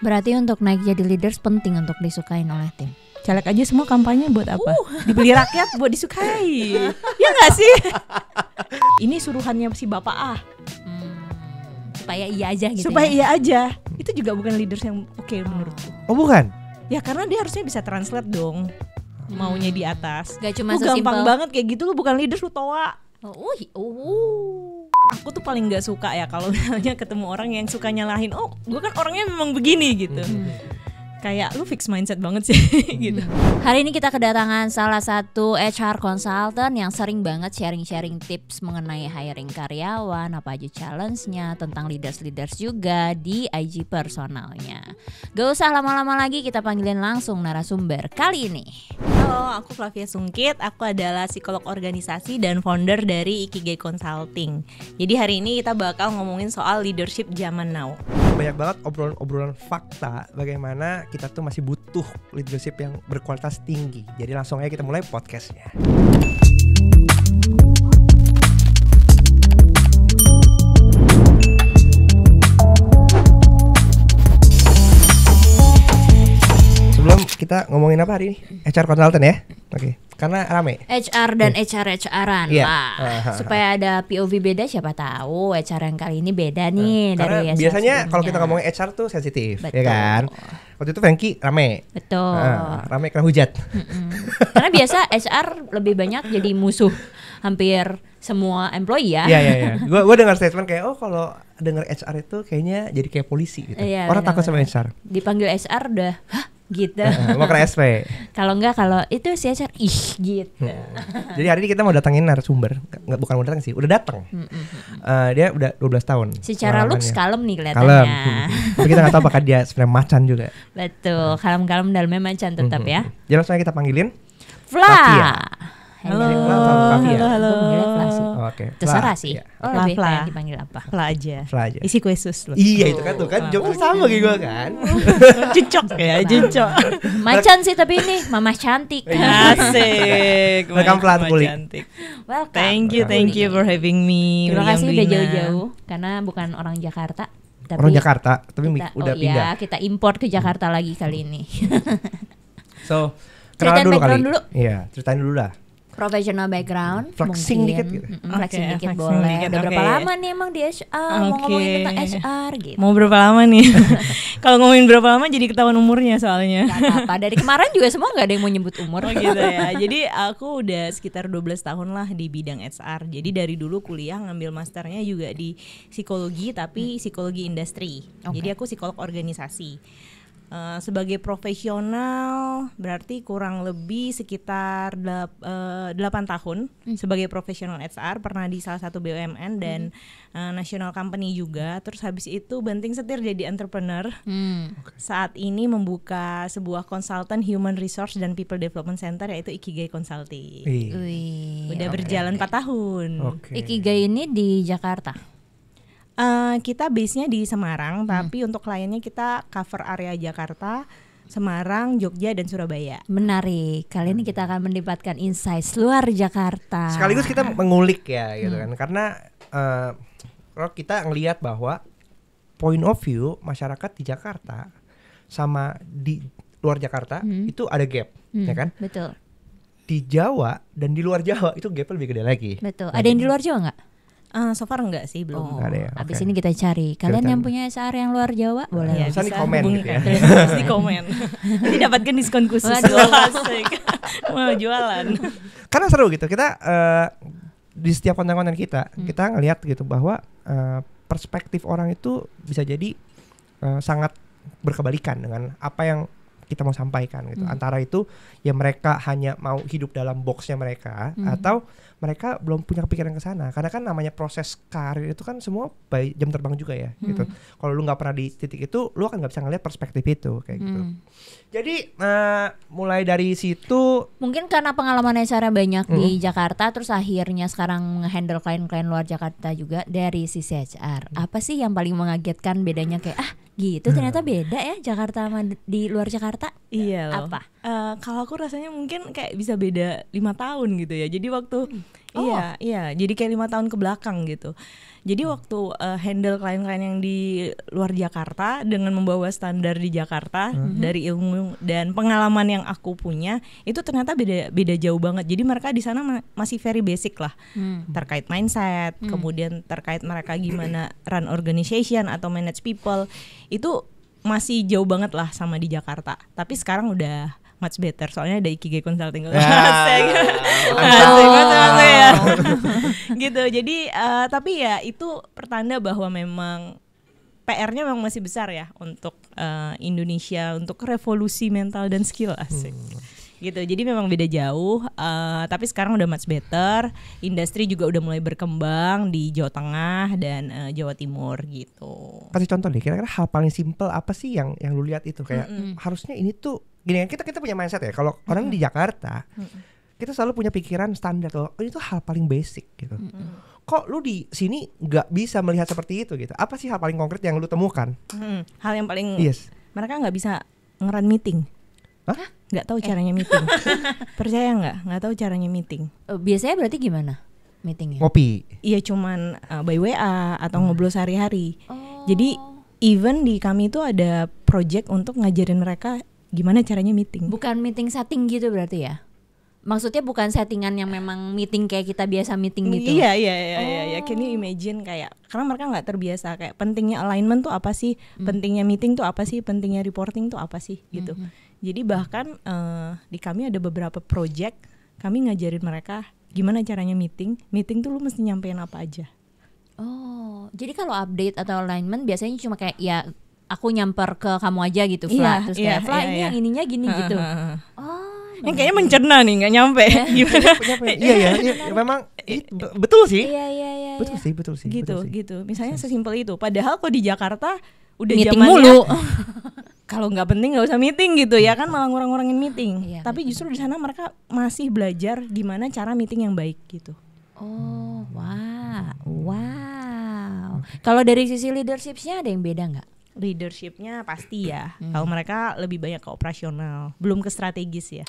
Berarti untuk naik jadi leaders penting untuk disukain oleh tim. Caleg aja semua kampanye buat apa? Dibeli rakyat buat disukai. Ya nggak sih? Ini suruhannya si Bapak A. Supaya iya aja gitu. Supaya iya aja. Itu juga bukan leaders yang oke menurutku. Oh bukan? Ya karena dia harusnya bisa translate dong. Maunya di atas. Gak cuma lu gampang banget kayak gitu, lu bukan leaders, lu toa. Aku tuh paling gak suka ya kalau misalnya ketemu orang yang suka nyalahin. Oh, gue kan orangnya memang begini gitu. Kayak lu fix mindset banget sih gitu. Hari ini kita kedatangan salah satu HR consultant yang sering banget sharing-sharing tips mengenai hiring karyawan, apa aja challenge-nya, tentang leaders-leaders juga di IG personalnya. Gak usah lama-lama lagi, kita panggilin langsung narasumber kali ini. Halo, aku Flavia Sungkit. Aku adalah psikolog organisasi dan founder dari Ikigai Consulting. Jadi hari ini kita bakal ngomongin soal leadership zaman now. Banyak banget obrolan fakta bagaimana kita tuh masih butuh leadership yang berkualitas tinggi. Jadi langsung aja kita mulai podcastnya. Sebelum kita ngomongin apa hari ini? HR consultant ya? Oke. Karena rame. HR dan HR-HRan Iya. lah. Supaya ada POV beda, siapa tahu HR yang kali ini beda nih Karena dari HR biasanya kalau sebelumnya. kita ngomongin HR tuh sensitif, Betul. ya kan? Waktu itu Frankie rame. Betul. Rame kena hujat. Karena biasa HR lebih banyak jadi musuh hampir semua employee ya. Iya. Gue dengar statement kayak kalau dengar HR itu kayaknya jadi kayak polisi gitu. Iya, Orang takut sama benar-benar. HR. Dipanggil HR udah hah gitu. Mau kena SP. Kalau enggak, kalau itu si HR gitu. Jadi hari ini kita mau datangin narasumber. Bukan mau datang sih, udah datang. Dia udah 12 tahun. Secara looks pengalamannya. kalem nih Kalem. kelihatannya. Tapi kita nggak tahu apakah dia sebenarnya macan juga. Betul, kalem-kalem dalamnya macan tetap ya. Jadi langsung aja kita panggilin. Fla. Halo. Flavia. Halo. Aku manggilnya Fla sih. Oke. Terserah Fla, sih. iya. Oh, lebih Fla. pengen dipanggil apa? Fla aja. Fla aja. Isi kue sus loh. Iya itu kan tuh kan jawabnya sama kayak gue kan. Cucok ya, cucok. Macan sih tapi ini mama cantik. Asik. Welcome, Fla, Mama Kulik. cantik. Welcome. Thank you for having me. Terima William kasih udah Dwina. jauh-jauh karena bukan orang Jakarta. Tapi Orang Jakarta, tapi kita, udah pindah. kita import ke Jakarta lagi kali ini. So, Ceritain kenalan dulu kali. background dulu. Iya, ceritain dulu dah. Professional background Flexing mungkin. dikit gitu. Flexing Oke, dikit flexing boleh. dikit, Udah berapa oke. lama nih emang di HR mau ngomongin tentang HR gitu. Mau berapa lama nih? Kalau ngomongin berapa lama jadi ketahuan umurnya soalnya. Gak apa-apa. Dari kemarin juga semua gak ada yang mau nyebut umur. Oh gitu ya. Jadi aku udah sekitar 12 tahun lah di bidang HR. Jadi dari dulu kuliah ngambil masternya juga di psikologi tapi psikologi industri. Oke. Jadi aku psikolog organisasi. Sebagai profesional berarti kurang lebih sekitar 8 tahun sebagai profesional HR, pernah di salah satu BUMN dan national company juga. Terus habis itu banting setir jadi entrepreneur. Saat ini membuka sebuah konsultan human resource dan people development center yaitu Ikigai Consulting. Wih, Udah berjalan 4 tahun. Oke. Ikigai ini di Jakarta. Kita base-nya di Semarang, tapi untuk kliennya kita cover area Jakarta, Semarang, Jogja, dan Surabaya. Menarik. Kali ini kita akan mendapatkan insights luar Jakarta. Sekaligus kita mengulik ya gitu kan. Karena kalau kita ngelihat bahwa point of view masyarakat di Jakarta sama di luar Jakarta itu ada gap, ya kan? Betul. Di Jawa dan di luar Jawa itu gapnya lebih gede lagi. Betul. Ada yang di luar Jawa nggak? So far enggak sih, belum. Nggak ada ya, Abis oke. ini kita cari. Kalian Ceritain. yang punya HR yang luar Jawa boleh. Ya, Bisa di komen hubungi gitu ya. kan. Terus di komen. Nanti dapatkan diskon khusus. Waduh. Asik. Mau jualan. Karena seru gitu. Kita di setiap konten-konten kita ngelihat gitu bahwa perspektif orang itu bisa jadi sangat berkebalikan dengan apa yang kita mau sampaikan gitu. Antara itu ya mereka hanya mau hidup dalam boxnya mereka atau mereka belum punya kepikiran ke sana. Karena kan namanya proses karir itu kan semua by jam terbang juga ya gitu. Kalau lu nggak pernah di titik itu, lu kan nggak bisa ngelihat perspektif itu kayak gitu. Jadi mulai dari situ Mungkin karena pengalaman HR banyak di Jakarta, terus akhirnya sekarang nge-handle klien-klien luar Jakarta juga dari sisi HR. Apa sih yang paling mengagetkan bedanya kayak gitu ternyata beda ya Jakarta sama di luar Jakarta? Iya loh. Apa? Kalau aku rasanya mungkin kayak bisa beda 5 tahun gitu ya. Jadi waktu Iya. Jadi kayak 5 tahun ke belakang gitu. Jadi waktu handle klien-klien yang di luar Jakarta dengan membawa standar di Jakarta dari ilmu dan pengalaman yang aku punya itu ternyata beda jauh banget. Jadi mereka di sana masih very basic lah terkait mindset, kemudian terkait mereka gimana run organization atau manage people itu masih jauh banget lah sama di Jakarta. Tapi sekarang udah much better soalnya ada Ikigai Consulting. Asik ya. Gitu. Jadi tapi ya itu pertanda bahwa memang PR-nya memang masih besar ya untuk Indonesia untuk revolusi mental dan skill asik. Gitu. Jadi memang beda jauh tapi sekarang udah much better. Industri juga udah mulai berkembang di Jawa Tengah dan Jawa Timur gitu. Kasih contoh deh, kira-kira hal paling simple apa sih yang lu lihat itu kayak harusnya ini tuh gini kan, kita punya mindset ya kalau orang di Jakarta kita selalu punya pikiran standar tuh ini tuh hal paling basic gitu. Kok lu di sini nggak bisa melihat seperti itu gitu? Apa sih hal paling konkret yang lu temukan? Hal yang paling mereka nggak bisa nge-run meeting. Hah? Nggak tahu caranya meeting. Percaya nggak tahu caranya meeting. Biasanya berarti gimana meetingnya? Ngopi. Iya cuman by WA atau ngobrol sehari-hari. Jadi even di kami itu ada project untuk ngajarin mereka gimana caranya meeting. Bukan meeting setting gitu berarti ya? Maksudnya bukan settingan yang memang meeting kayak kita biasa meeting gitu? Iya. Can you imagine kayak karena mereka nggak terbiasa kayak pentingnya alignment tuh apa sih, pentingnya meeting tuh apa sih, pentingnya reporting tuh apa sih gitu. Jadi bahkan di kami ada beberapa project kami ngajarin mereka gimana caranya meeting tuh lu mesti nyampein apa aja. Oh, jadi kalau update atau alignment biasanya cuma kayak ya aku nyamper ke kamu aja gitu, Fla. Terus kayak Fla ini yang ininya gini gitu. Yang kayaknya mencerna nih nggak nyampe. Gimana? Iya, memang betul sih. Iya. Betul sih. Gitu. Misalnya sesimpel itu. Padahal kok di Jakarta udah meeting zamannya mulu. Kalau nggak penting nggak usah meeting gitu ya kan, malah ngurang-ngurangin meeting. Iya, tapi justru di sana mereka masih belajar gimana cara meeting yang baik gitu. Oh, wow. Kalau dari sisi leadership-nya ada yang beda nggak? Leadership-nya pasti ya. Kalau mereka lebih banyak ke operasional, belum ke strategis ya.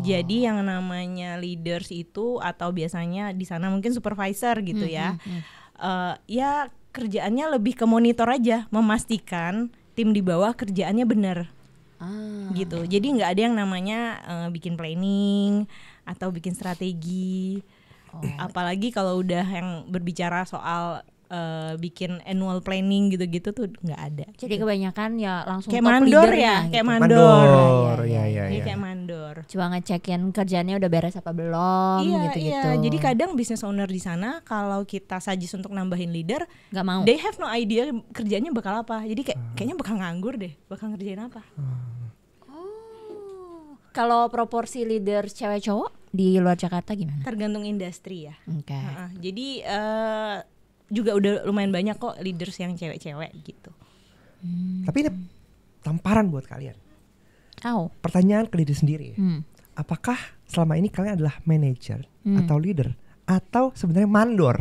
Jadi yang namanya leaders itu atau biasanya di sana mungkin supervisor gitu ya. Ya kerjaannya lebih ke monitor aja, memastikan tim di bawah kerjaannya benar. Gitu. Jadi nggak ada yang namanya bikin planning atau bikin strategi. Apalagi kalau udah yang berbicara soal bikin annual planning gitu-gitu tuh nggak ada. Jadi kebanyakan ya langsung kayak top mandor leadernya ya, gitu. kayak mandor. Iya. Kayak mandor. Coba ngecekin kerjaannya udah beres apa belum gitu-gitu. Iya. Jadi kadang business owner di sana kalau kita suggest untuk nambahin leader, nggak mau. They have no idea kerjanya bakal apa. Jadi kayaknya bakal nganggur deh, bakal ngerjain apa. Kalau proporsi leader cewek cowok di luar Jakarta gimana? Tergantung industri ya. Oke. Jadi juga udah lumayan banyak kok leaders yang cewek-cewek gitu. Tapi ini tamparan buat kalian. Pertanyaan ke diri sendiri. Apakah selama ini kalian adalah manager atau leader atau sebenarnya mandor?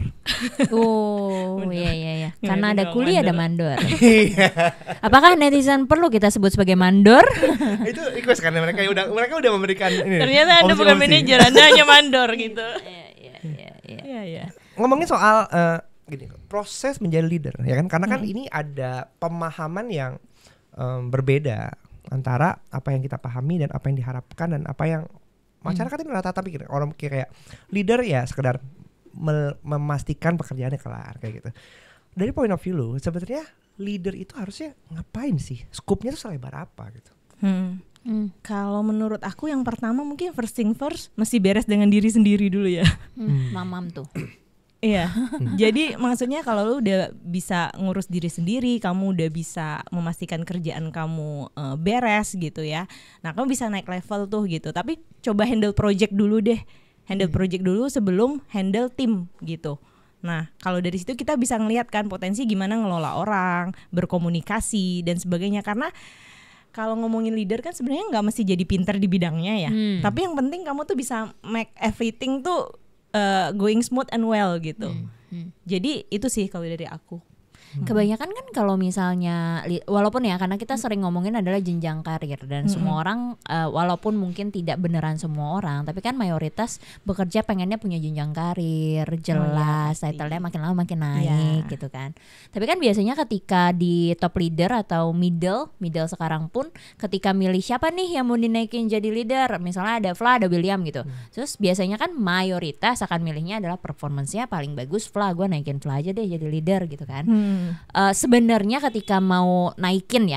Iya. Karena ada kuliah ada mandor. Apakah netizen perlu kita sebut sebagai mandor? Itu request karena mereka udah memberikan ini. Ternyata Anda bukan manajer, Anda hanya mandor gitu. Iya. Ngomongin soal gini, proses menjadi leader ya kan, karena kan ini ada pemahaman yang berbeda antara apa yang kita pahami dan apa yang diharapkan dan apa yang masyarakat ini rata-rata pikir. Orang pikir kayak leader ya sekedar memastikan pekerjaannya kelar kayak gitu. Dari point of view lu, sebenarnya leader itu harusnya ngapain sih? Skupnya tuh selebar apa gitu? Kalau menurut aku yang pertama mungkin first thing first mesti beres dengan diri sendiri dulu ya. Mamam tuh. Iya. Jadi maksudnya kalau lu udah bisa ngurus diri sendiri, kamu udah bisa memastikan kerjaan kamu beres gitu ya. Nah, kamu bisa naik level tuh gitu. Tapi coba handle project dulu deh. Handle project dulu sebelum handle tim gitu. Nah, kalau dari situ kita bisa ngelihat kan potensi gimana ngelola orang, berkomunikasi dan sebagainya. Karena kalau ngomongin leader kan sebenarnya nggak mesti jadi pinter di bidangnya ya. Tapi yang penting kamu tuh bisa make everything tuh going smooth and well gitu. Jadi itu sih kalau dari aku. Kebanyakan kan kalau misalnya walaupun ya karena kita sering ngomongin adalah jenjang karir dan semua orang walaupun mungkin tidak beneran semua orang tapi kan mayoritas bekerja pengennya punya jenjang karir jelas, title-nya makin lama makin naik gitu kan. Tapi kan biasanya ketika di top leader atau middle sekarang pun ketika milih siapa nih yang mau dinaikin jadi leader, misalnya ada Vla, ada William gitu. Terus biasanya kan mayoritas akan milihnya adalah performance-nya paling bagus Vla, gue naikin Vla aja deh jadi leader gitu kan. Sebenarnya ketika mau naikin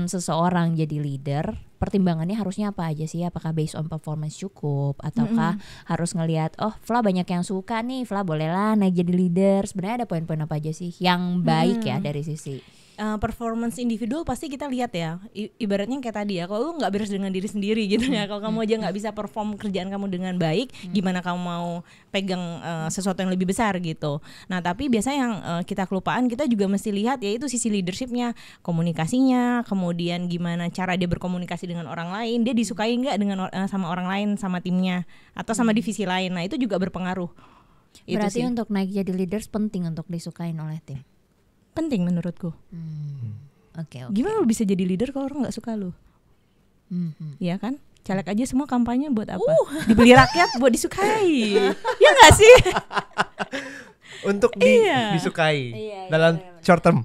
seseorang jadi leader, pertimbangannya harusnya apa aja sih? Apakah based on performance cukup ataukah harus ngelihat Vla banyak yang suka nih, Vla bolehlah naik jadi leader. Sebenarnya ada poin-poin apa aja sih yang baik ya dari sisi performance individual pasti kita lihat ya, ibaratnya kayak tadi ya, kalau lu nggak beres dengan diri sendiri gitu ya, kalau kamu aja nggak bisa perform kerjaan kamu dengan baik, gimana kamu mau pegang sesuatu yang lebih besar gitu. Nah tapi biasanya yang kita kelupaan, kita juga mesti lihat yaitu sisi leadershipnya, komunikasinya, kemudian gimana cara dia berkomunikasi dengan orang lain, dia disukai nggak dengan sama orang lain, sama timnya atau sama divisi lain. Nah itu juga berpengaruh. Berarti itu untuk naik jadi leaders penting untuk disukain oleh tim. Penting menurutku. Oke. Gimana lu bisa jadi leader kalau orang nggak suka lu? Iya kan? Caleg aja semua kampanye buat apa? Dibeli rakyat buat disukai. Ya nggak sih? Untuk disukai dalam short term.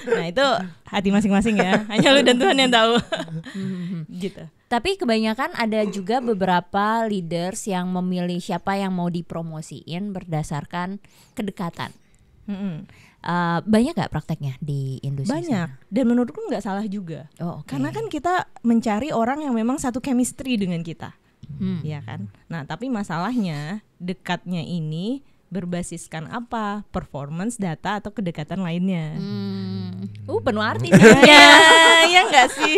Nah itu hati masing-masing ya. Hanya lu dan Tuhan yang tahu. Gitu. Tapi kebanyakan ada juga beberapa leaders yang memilih siapa yang mau dipromosiin berdasarkan kedekatan. Banyak gak prakteknya di industri? Banyak sana? Dan menurutku gak salah juga. Karena kan kita mencari orang yang memang satu chemistry dengan kita, ya kan. Nah tapi masalahnya dekatnya ini berbasiskan apa? Performance, data, atau kedekatan lainnya. Penuh arti senyumnya. Ya nggak sih?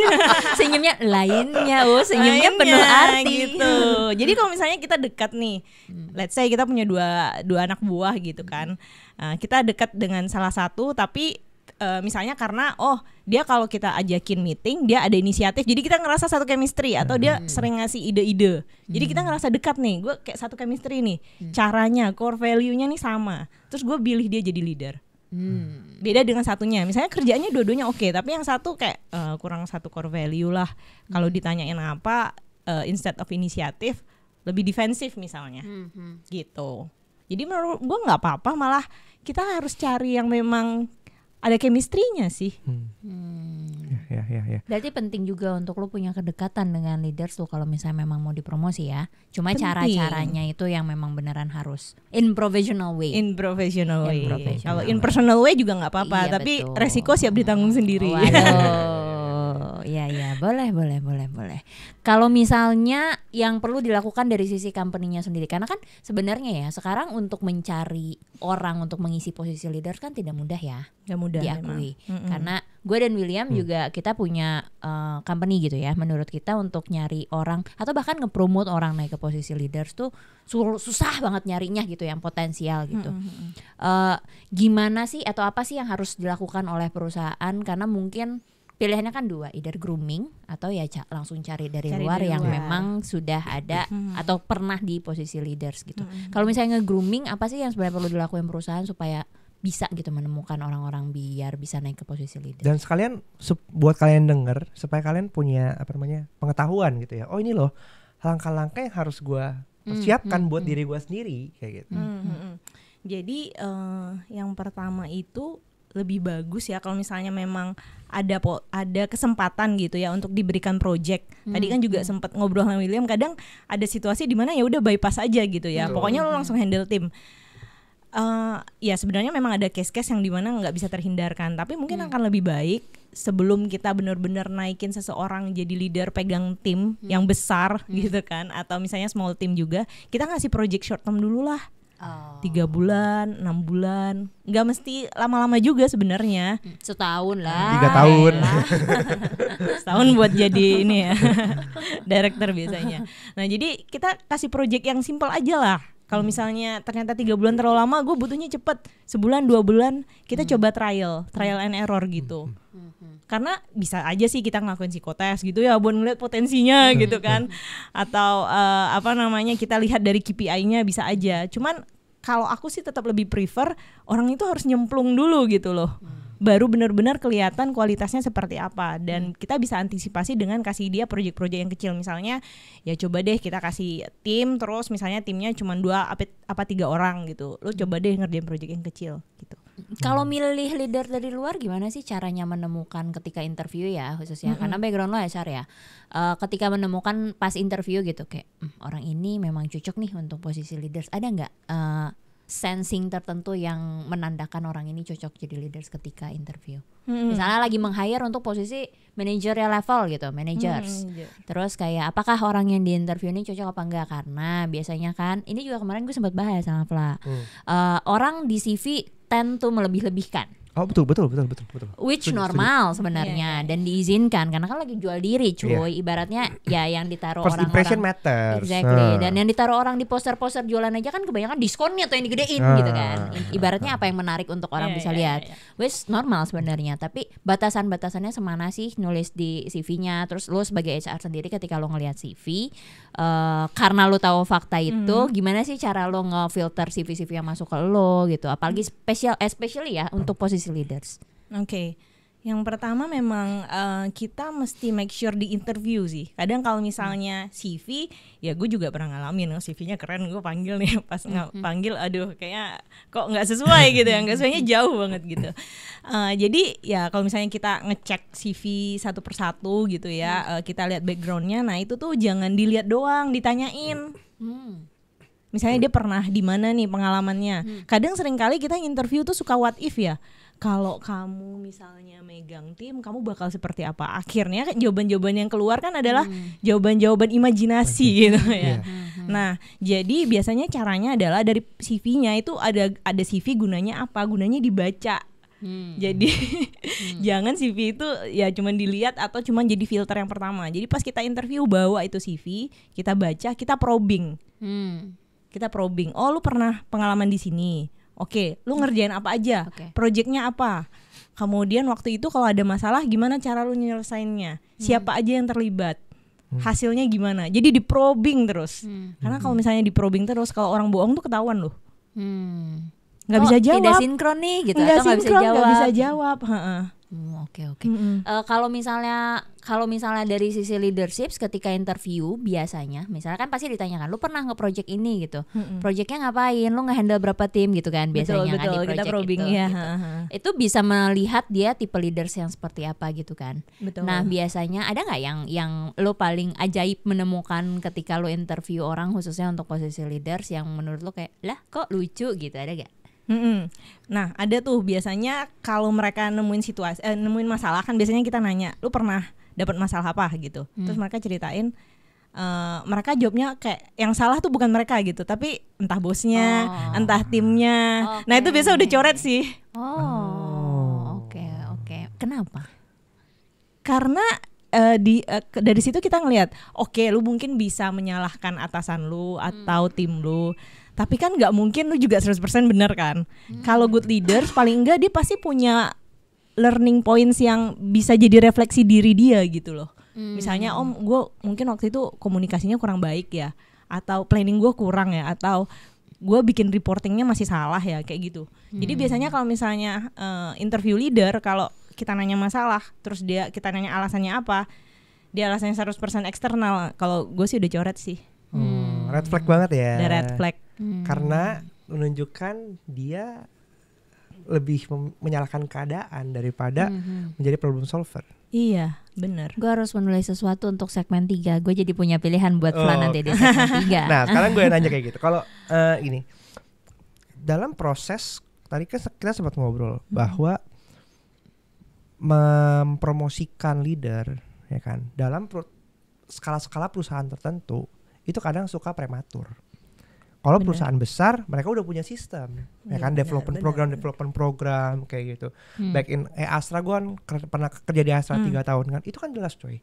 Senyumnya lainnya, senyumnya penuh arti gitu. Jadi kalau misalnya kita dekat nih, let's say kita punya dua anak buah gitu kan, kita dekat dengan salah satu, tapi misalnya karena dia kalau kita ajakin meeting dia ada inisiatif, jadi kita ngerasa satu chemistry, atau dia sering ngasih ide-ide, jadi kita ngerasa dekat nih, gue kayak satu chemistry nih, caranya, core value-nya nih sama, terus gue pilih dia jadi leader. Beda dengan satunya, misalnya kerjaannya dua-duanya oke, tapi yang satu kayak kurang satu core value lah, kalau ditanyain apa, instead of inisiatif lebih defensif misalnya, gitu. Jadi menurut gue nggak apa-apa, malah kita harus cari yang memang ada chemistry-nya sih. Ya. Berarti penting juga untuk lu punya kedekatan dengan leaders lu kalau misalnya memang mau dipromosi ya. Cuma cara-caranya itu yang memang beneran harus in professional way. Kalau in personal way juga nggak apa-apa, tapi betul. Resiko siap ditanggung sendiri. Iya, boleh. Kalau misalnya yang perlu dilakukan dari sisi company-nya sendiri, karena kan sebenarnya ya sekarang untuk mencari orang untuk mengisi posisi leader kan tidak mudah ya. Gak mudah diakui. Karena gue dan William juga kita punya company gitu ya. Menurut kita untuk nyari orang atau bahkan ngepromote orang naik ke posisi leaders tuh susah banget nyarinya gitu, yang potensial gitu. Gimana sih atau apa sih yang harus dilakukan oleh perusahaan? Karena mungkin pilihannya kan dua, either grooming atau ya langsung cari dari luar yang memang sudah ada atau pernah di posisi leaders gitu. Kalau misalnya nge-grooming, apa sih yang sebenarnya perlu dilakukan perusahaan supaya bisa gitu menemukan orang-orang biar bisa naik ke posisi leader? Dan sekalian buat kalian denger, supaya kalian punya pengetahuan gitu ya. Oh ini loh langkah-langkah yang harus gue persiapkan buat diri gue sendiri kayak gitu. Jadi yang pertama itu lebih bagus ya kalau misalnya memang ada kesempatan gitu ya untuk diberikan project. Tadi kan juga sempat ngobrol sama William, kadang ada situasi di mana ya udah bypass aja gitu ya. Pokoknya lo langsung handle tim. Ya sebenarnya memang ada case-case yang dimana nggak bisa terhindarkan, tapi mungkin akan lebih baik sebelum kita benar-benar naikin seseorang jadi leader pegang tim yang besar gitu kan, atau misalnya small team juga, kita ngasih project short term dulu lah. 3 bulan, 6 bulan, nggak mesti lama-lama juga sebenarnya. Setahun lah. 3 tahun. Setahun buat jadi ini ya, director biasanya. Nah jadi kita kasih project yang simple aja lah. Kalau misalnya ternyata 3 bulan terlalu lama, gue butuhnya cepet, sebulan 2 bulan kita coba trial and error gitu. Karena bisa aja sih kita ngelakuin psikotes gitu ya buat ngeliat potensinya gitu kan, atau kita lihat dari KPI-nya bisa aja. Cuman kalau aku sih tetap lebih prefer orang itu harus nyemplung dulu gitu loh. Baru benar-benar kelihatan kualitasnya seperti apa, dan kita bisa antisipasi dengan kasih dia proyek-proyek yang kecil. Misalnya ya coba deh kita kasih tim, terus misalnya timnya cuma 2 apa 3 orang gitu, lu coba deh ngerjain proyek yang kecil gitu. Kalau milih leader dari luar gimana sih caranya menemukan ketika interview ya, khususnya karena background lo HR ya, ketika menemukan pas interview gitu kayak orang ini memang cocok nih untuk posisi leaders, ada nggak sensing tertentu yang menandakan orang ini cocok jadi leaders ketika interview? Misalnya lagi meng-hire untuk posisi managerial level gitu, managers. Terus kayak apakah orang yang di interview ini cocok apa enggak? Karena biasanya kan, ini juga kemarin gue sempat bahas sama Fla, orang di CV tend to melebih-lebihkan. Oh betul. Which normal sebenarnya dan diizinkan karena kan lagi jual diri cuy. Ibaratnya ya yang ditaruh First orang-orang. impression matters. Exactly. Dan yang ditaruh orang di poster-poster jualan aja kan kebanyakan diskonnya tuh yang digedein gitu kan. Ibaratnya apa yang menarik untuk orang bisa lihat. Which normal sebenarnya, tapi batasan-batasannya semana sih nulis di CV-nya. Terus lo sebagai HR sendiri ketika lo ngelihat CV, karena lo tahu fakta itu, gimana sih cara lo ngefilter CV-CV yang masuk ke lo gitu. Apalagi especially ya untuk posisi leaders. Oke. Yang pertama memang kita mesti make sure di interview sih. Kadang kalau misalnya CV, ya gue juga pernah ngalamin, CV-nya keren, gue panggil nih, pas panggil, aduh kayaknya kok nggak sesuai gitu ya, nggak sesuainya jauh banget gitu. Jadi ya kalau misalnya kita ngecek CV satu persatu gitu ya, kita lihat backgroundnya, nah itu tuh jangan dilihat doang, ditanyain. Misalnya dia pernah di mana nih pengalamannya. Kadang seringkali kita interview tuh suka what if ya. Kalau kamu misalnya megang tim, kamu bakal seperti apa? Akhirnya jawaban-jawaban yang keluar kan adalah jawaban-jawaban imajinasi gitu ya. Nah, jadi biasanya caranya adalah dari CV-nya itu ada CV gunanya apa? Gunanya dibaca. Jadi jangan CV itu ya cuman dilihat atau cuman jadi filter yang pertama. Jadi pas kita interview bawa itu CV, kita baca, kita probing. Kita probing. Oh, lu pernah pengalaman di sini. Oke, lu ngerjain apa aja? Projectnya apa? Kemudian waktu itu kalau ada masalah gimana cara lu nyelesainnya? Siapa aja yang terlibat? Hasilnya gimana? Jadi di probing terus. Karena kalau misalnya di probing terus, kalau orang bohong tuh ketahuan loh. Nggak bisa jawab. Tidak sinkron nih gitu, nggak atau nggak bisa jawab. Oke. Kalau misalnya dari sisi leadership ketika interview biasanya, misalnya kan pasti ditanyakan, lu pernah nge-project ini gitu, projectnya ngapain, lu nge-handle berapa tim gitu kan biasanya. Betul, kan di project kita probing itu, ya. Gitu. Itu bisa melihat dia tipe leaders yang seperti apa gitu kan. Betul. Nah biasanya ada nggak yang lu paling ajaib menemukan ketika lu interview orang khususnya untuk posisi leaders yang menurut lu kayak lah kok lucu gitu, ada gak? Nah ada tuh biasanya kalau mereka nemuin masalah kan biasanya kita nanya, lu pernah dapat masalah apa gitu. Terus mereka ceritain, mereka jawabnya kayak yang salah tuh bukan mereka gitu, tapi entah bosnya, entah timnya. Nah itu biasa udah coret sih. Oke. Kenapa? Karena dari situ kita ngelihat, oke, lu mungkin bisa menyalahkan atasan lu atau tim lu, tapi kan nggak mungkin lu juga 100% benar kan. Kalau good leaders paling enggak dia pasti punya learning points yang bisa jadi refleksi diri dia gitu loh. Misalnya gue mungkin waktu itu komunikasinya kurang baik ya, atau planning gue kurang ya, atau gue bikin reportingnya masih salah ya, kayak gitu. Jadi biasanya kalau misalnya interview leader, kalau kita nanya masalah terus kita nanya alasannya apa, dia alasannya 100% eksternal, kalau gue sih udah coret sih. Red flag banget ya. Udah red flag. Karena menunjukkan dia lebih menyalahkan keadaan daripada menjadi problem solver. Iya, benar. Gue harus menulis sesuatu untuk segmen 3. Gue jadi punya pilihan buat Flan nanti di segmen 3. Nah, sekarang gue nanya kayak gitu. Kalau ini dalam proses tadi kan kita sempat ngobrol bahwa mempromosikan leader ya kan dalam skala-skala perusahaan tertentu itu kadang suka prematur. Kalau perusahaan besar mereka udah punya sistem ya kan, development program kayak gitu. Back in Astra, gue kan pernah kerja di Astra 3 tahun kan, itu kan jelas coy.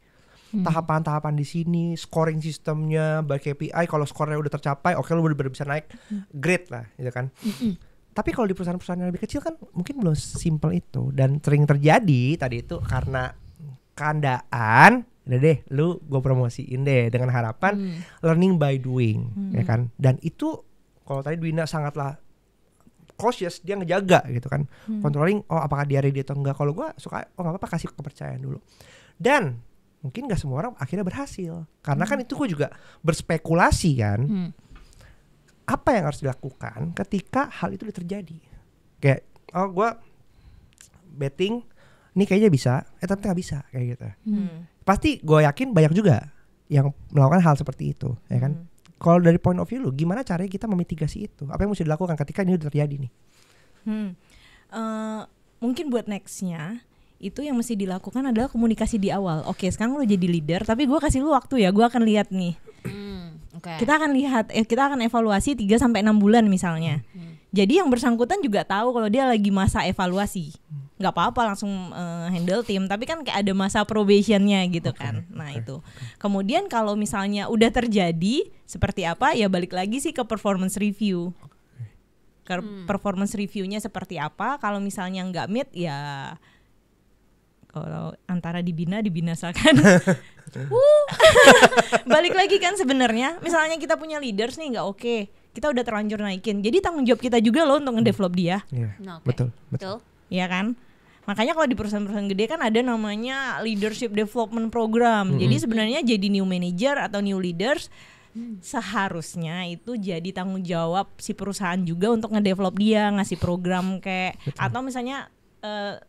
Tahapan-tahapan di sini, scoring sistemnya, by KPI, kalau skornya udah tercapai, oke lu udah bisa naik grade lah gitu kan. Tapi kalau di perusahaan-perusahaan yang lebih kecil kan mungkin belum simple itu, dan sering terjadi tadi itu karena keandaan, udah deh lu gue promosiin deh dengan harapan learning by doing ya kan. Dan itu kalau tadi Dwina sangatlah cautious, dia ngejaga gitu kan. Controlling, apakah dia ready atau enggak. Kalau gue suka, nggak apa-apa, kasih kepercayaan dulu. Dan mungkin nggak semua orang akhirnya berhasil, karena kan itu gue juga berspekulasi kan. Apa yang harus dilakukan ketika hal itu terjadi? Kayak, gue betting, ini kayaknya bisa, tapi nggak bisa kayak gitu. Pasti gue yakin banyak juga yang melakukan hal seperti itu, ya kan? Kalau dari point of view lu, gimana caranya kita memitigasi itu? Apa yang mesti dilakukan ketika ini udah terjadi nih? Mungkin buat nextnya itu yang mesti dilakukan adalah komunikasi di awal. Oke, sekarang lu jadi leader, tapi gue kasih lu waktu ya, gue akan lihat nih. Kita akan lihat, kita akan evaluasi 3-6 bulan misalnya. Jadi yang bersangkutan juga tahu kalau dia lagi masa evaluasi. Nggak apa-apa langsung handle tim, tapi kan kayak ada masa probationnya gitu kan. Nah itu. Kemudian kalau misalnya udah terjadi seperti apa, ya balik lagi sih ke performance review. Performance reviewnya seperti apa? Kalau misalnya nggak meet, ya kalau antara dibinasakan. Balik lagi kan sebenarnya, misalnya kita punya leaders nih nggak oke, kita udah terlanjur naikin. Jadi tanggung jawab kita juga loh untuk ngedevelop dia. Betul. Iya kan? Makanya kalau di perusahaan-perusahaan gede kan ada namanya leadership development program. Jadi sebenarnya jadi new manager atau new leaders seharusnya itu jadi tanggung jawab si perusahaan juga untuk ngedevelop dia, ngasih program kayak atau misalnya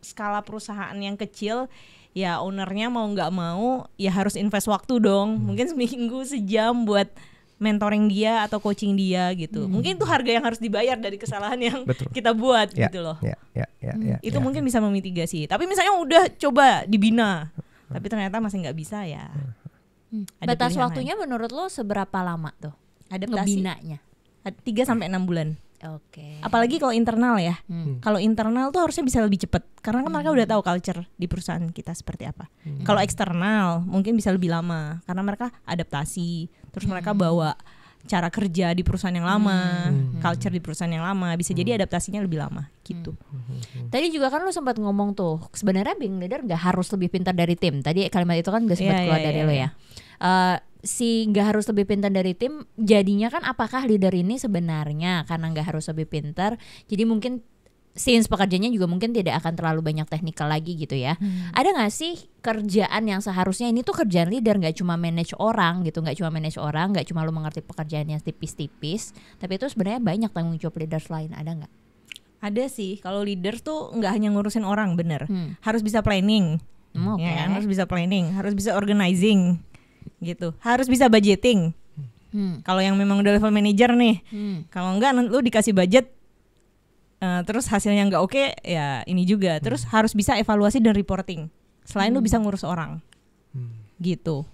skala perusahaan yang kecil ya ownernya mau nggak mau ya harus invest waktu dong. Mungkin seminggu sejam buat mentoring dia atau coaching dia gitu. Mungkin itu harga yang harus dibayar dari kesalahan yang kita buat gitu loh. Itu mungkin bisa memitigasi. Tapi misalnya udah coba dibina, tapi ternyata masih nggak bisa ya. Batas waktunya menurut lo seberapa lama tuh? Adaptasi. Ngebinanya? 3-6 bulan. Oke. Apalagi kalau internal ya. Kalau internal tuh harusnya bisa lebih cepat. Karena kan mereka udah tahu culture di perusahaan kita seperti apa. Kalau eksternal mungkin bisa lebih lama. Karena mereka adaptasi. Terus mereka bawa cara kerja di perusahaan yang lama, culture di perusahaan yang lama. Bisa jadi adaptasinya lebih lama gitu. Tadi juga kan lu sempat ngomong tuh, sebenarnya being leader gak harus lebih pintar dari tim. Tadi kalimat itu kan gak sempat keluar dari lo ya. Si nggak harus lebih pintar dari tim, jadinya kan apakah leader ini sebenarnya karena nggak harus lebih pintar, jadi mungkin since pekerjaannya juga mungkin tidak akan terlalu banyak teknikal lagi gitu ya. Ada nggak sih kerjaan yang seharusnya ini tuh kerjaan leader, nggak cuma manage orang gitu, nggak cuma lu mengerti pekerjaannya tipis-tipis, tapi itu sebenarnya banyak tanggung jawab leaders lain, ada nggak? Ada sih, kalau leader tuh nggak hanya ngurusin orang, bener. Harus bisa planning, ya kan? Harus bisa planning, harus bisa organizing. Gitu, harus bisa budgeting. Kalau yang memang udah level manager nih, kalau enggak lu dikasih budget terus hasilnya enggak oke, ya ini juga. Terus harus bisa evaluasi dan reporting. Selain lu bisa ngurus orang, gitu.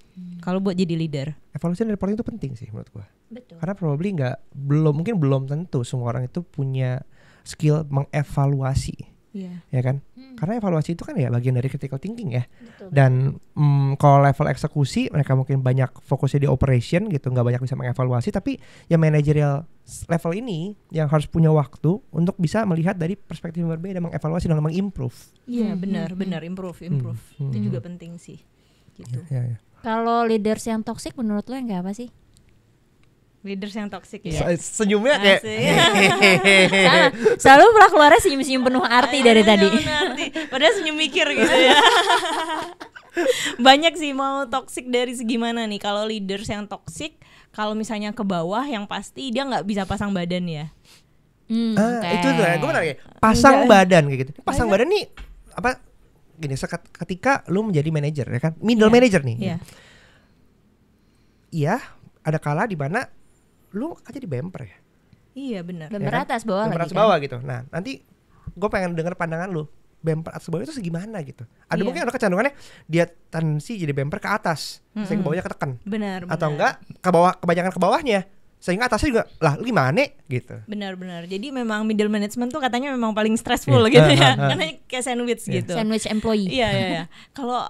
Kalau buat jadi leader, evaluasi dan reporting itu penting sih menurut gua. Betul. Karena probably belum tentu semua orang itu punya skill mengevaluasi. Ya kan? Karena evaluasi itu kan ya bagian dari critical thinking ya. Betul. Dan kalau level eksekusi mereka mungkin banyak fokusnya di operation gitu, nggak banyak bisa mengevaluasi. Tapi ya managerial level ini yang harus punya waktu untuk bisa melihat dari perspektif yang berbeda, mengevaluasi dan mengimprove. Iya benar improve. Itu juga penting sih. Gitu. Ya. Kalau leaders yang toxic menurut lo yang kayak apa sih? Leaders yang toxic ya. Senyumnya kayak Selalu pernah keluarnya senyum-senyum penuh arti dari tadi. Padahal senyum mikir gitu ya. Banyak sih mau toxic dari segi mana nih. Kalau leaders yang toxic, kalau misalnya ke bawah yang pasti dia nggak bisa pasang badan ya. Itu tuh gue benar ya. Pasang badan kayak gitu. Pasang badan nih apa? Gini, ketika lu menjadi manajer ya kan, middle manager nih. Iya, ada kala di mana lu aja di bumper ya. Iya benar. Bumper ya kan? atas bawah bumper lagi atas kan? bawah gitu. Nah nanti gue pengen denger pandangan lu, bumper atas bawah itu segimana gitu. Ada mungkin ada kecenderungannya dia tendensi jadi bumper ke atas, sehingga bawahnya ketekan. Benar. Atau enggak ke bawah, kebanyakan ke bawahnya, sehingga atasnya juga lah lu gimana gitu. Benar. Jadi memang middle management tuh katanya memang paling stressful gitu ya. Karena kayak sandwich gitu. Sandwich employee. Iya. Kalau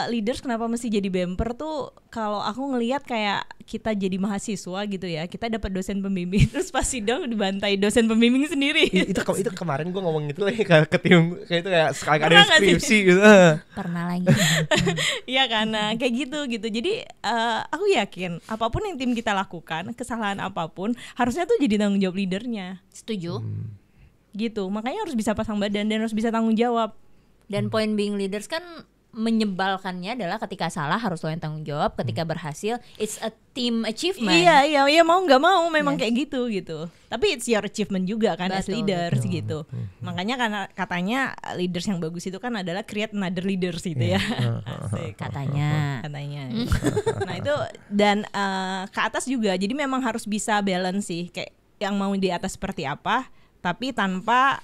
leaders kenapa mesti jadi bumper tuh, kalau aku ngelihat kayak kita jadi mahasiswa gitu ya, kita dapat dosen pembimbing terus pas sidang dibantai dosen pembimbing sendiri. Itu kemarin gue ngomong gitu lah ke tim, kayak itu kayak sekali ada skripsi gitu. Pernah lagi. Iya karena kayak gitu. Jadi aku yakin apapun yang tim kita lakukan, kesalahan apapun harusnya tuh jadi tanggung jawab leadernya. Setuju. gitu. Makanya harus bisa pasang badan dan harus bisa tanggung jawab. Dan point being leaders kan menyebalkannya adalah ketika salah harus lo yang tanggung jawab, ketika berhasil it's a team achievement. Iya mau nggak mau memang kayak gitu. Tapi it's your achievement juga kan as leaders gitu. Makanya karena katanya leaders yang bagus itu kan adalah create another leaders gitu ya. Asik. Katanya. Nah itu dan ke atas juga. Jadi memang harus bisa balance sih, kayak yang mau di atas seperti apa, tapi tanpa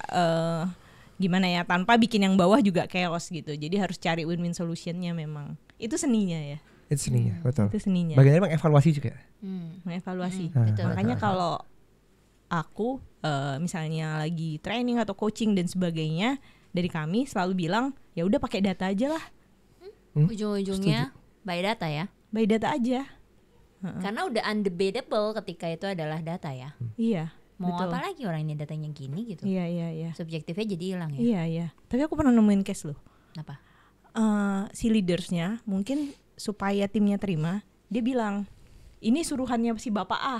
gimana ya, tanpa bikin yang bawah juga chaos gitu. Jadi harus cari win-win solutionnya memang. Itu seninya ya. Itu seninya, betul. Itu seninya. Bagian dari mengevaluasi juga. Mengevaluasi. Betul. Makanya kalau aku misalnya lagi training atau coaching dan sebagainya, dari kami selalu bilang ya udah pakai data aja lah. Ujung-ujungnya by data ya. By data aja. Karena udah undebatable ketika itu adalah data ya. Iya. Mau betul. apa lagi orang ini datanya gini gitu. Iya. Subjektifnya jadi hilang ya. Iya. Tapi aku pernah nemuin case loh. Kenapa? Si leadersnya mungkin supaya timnya terima, dia bilang ini suruhannya si bapak A.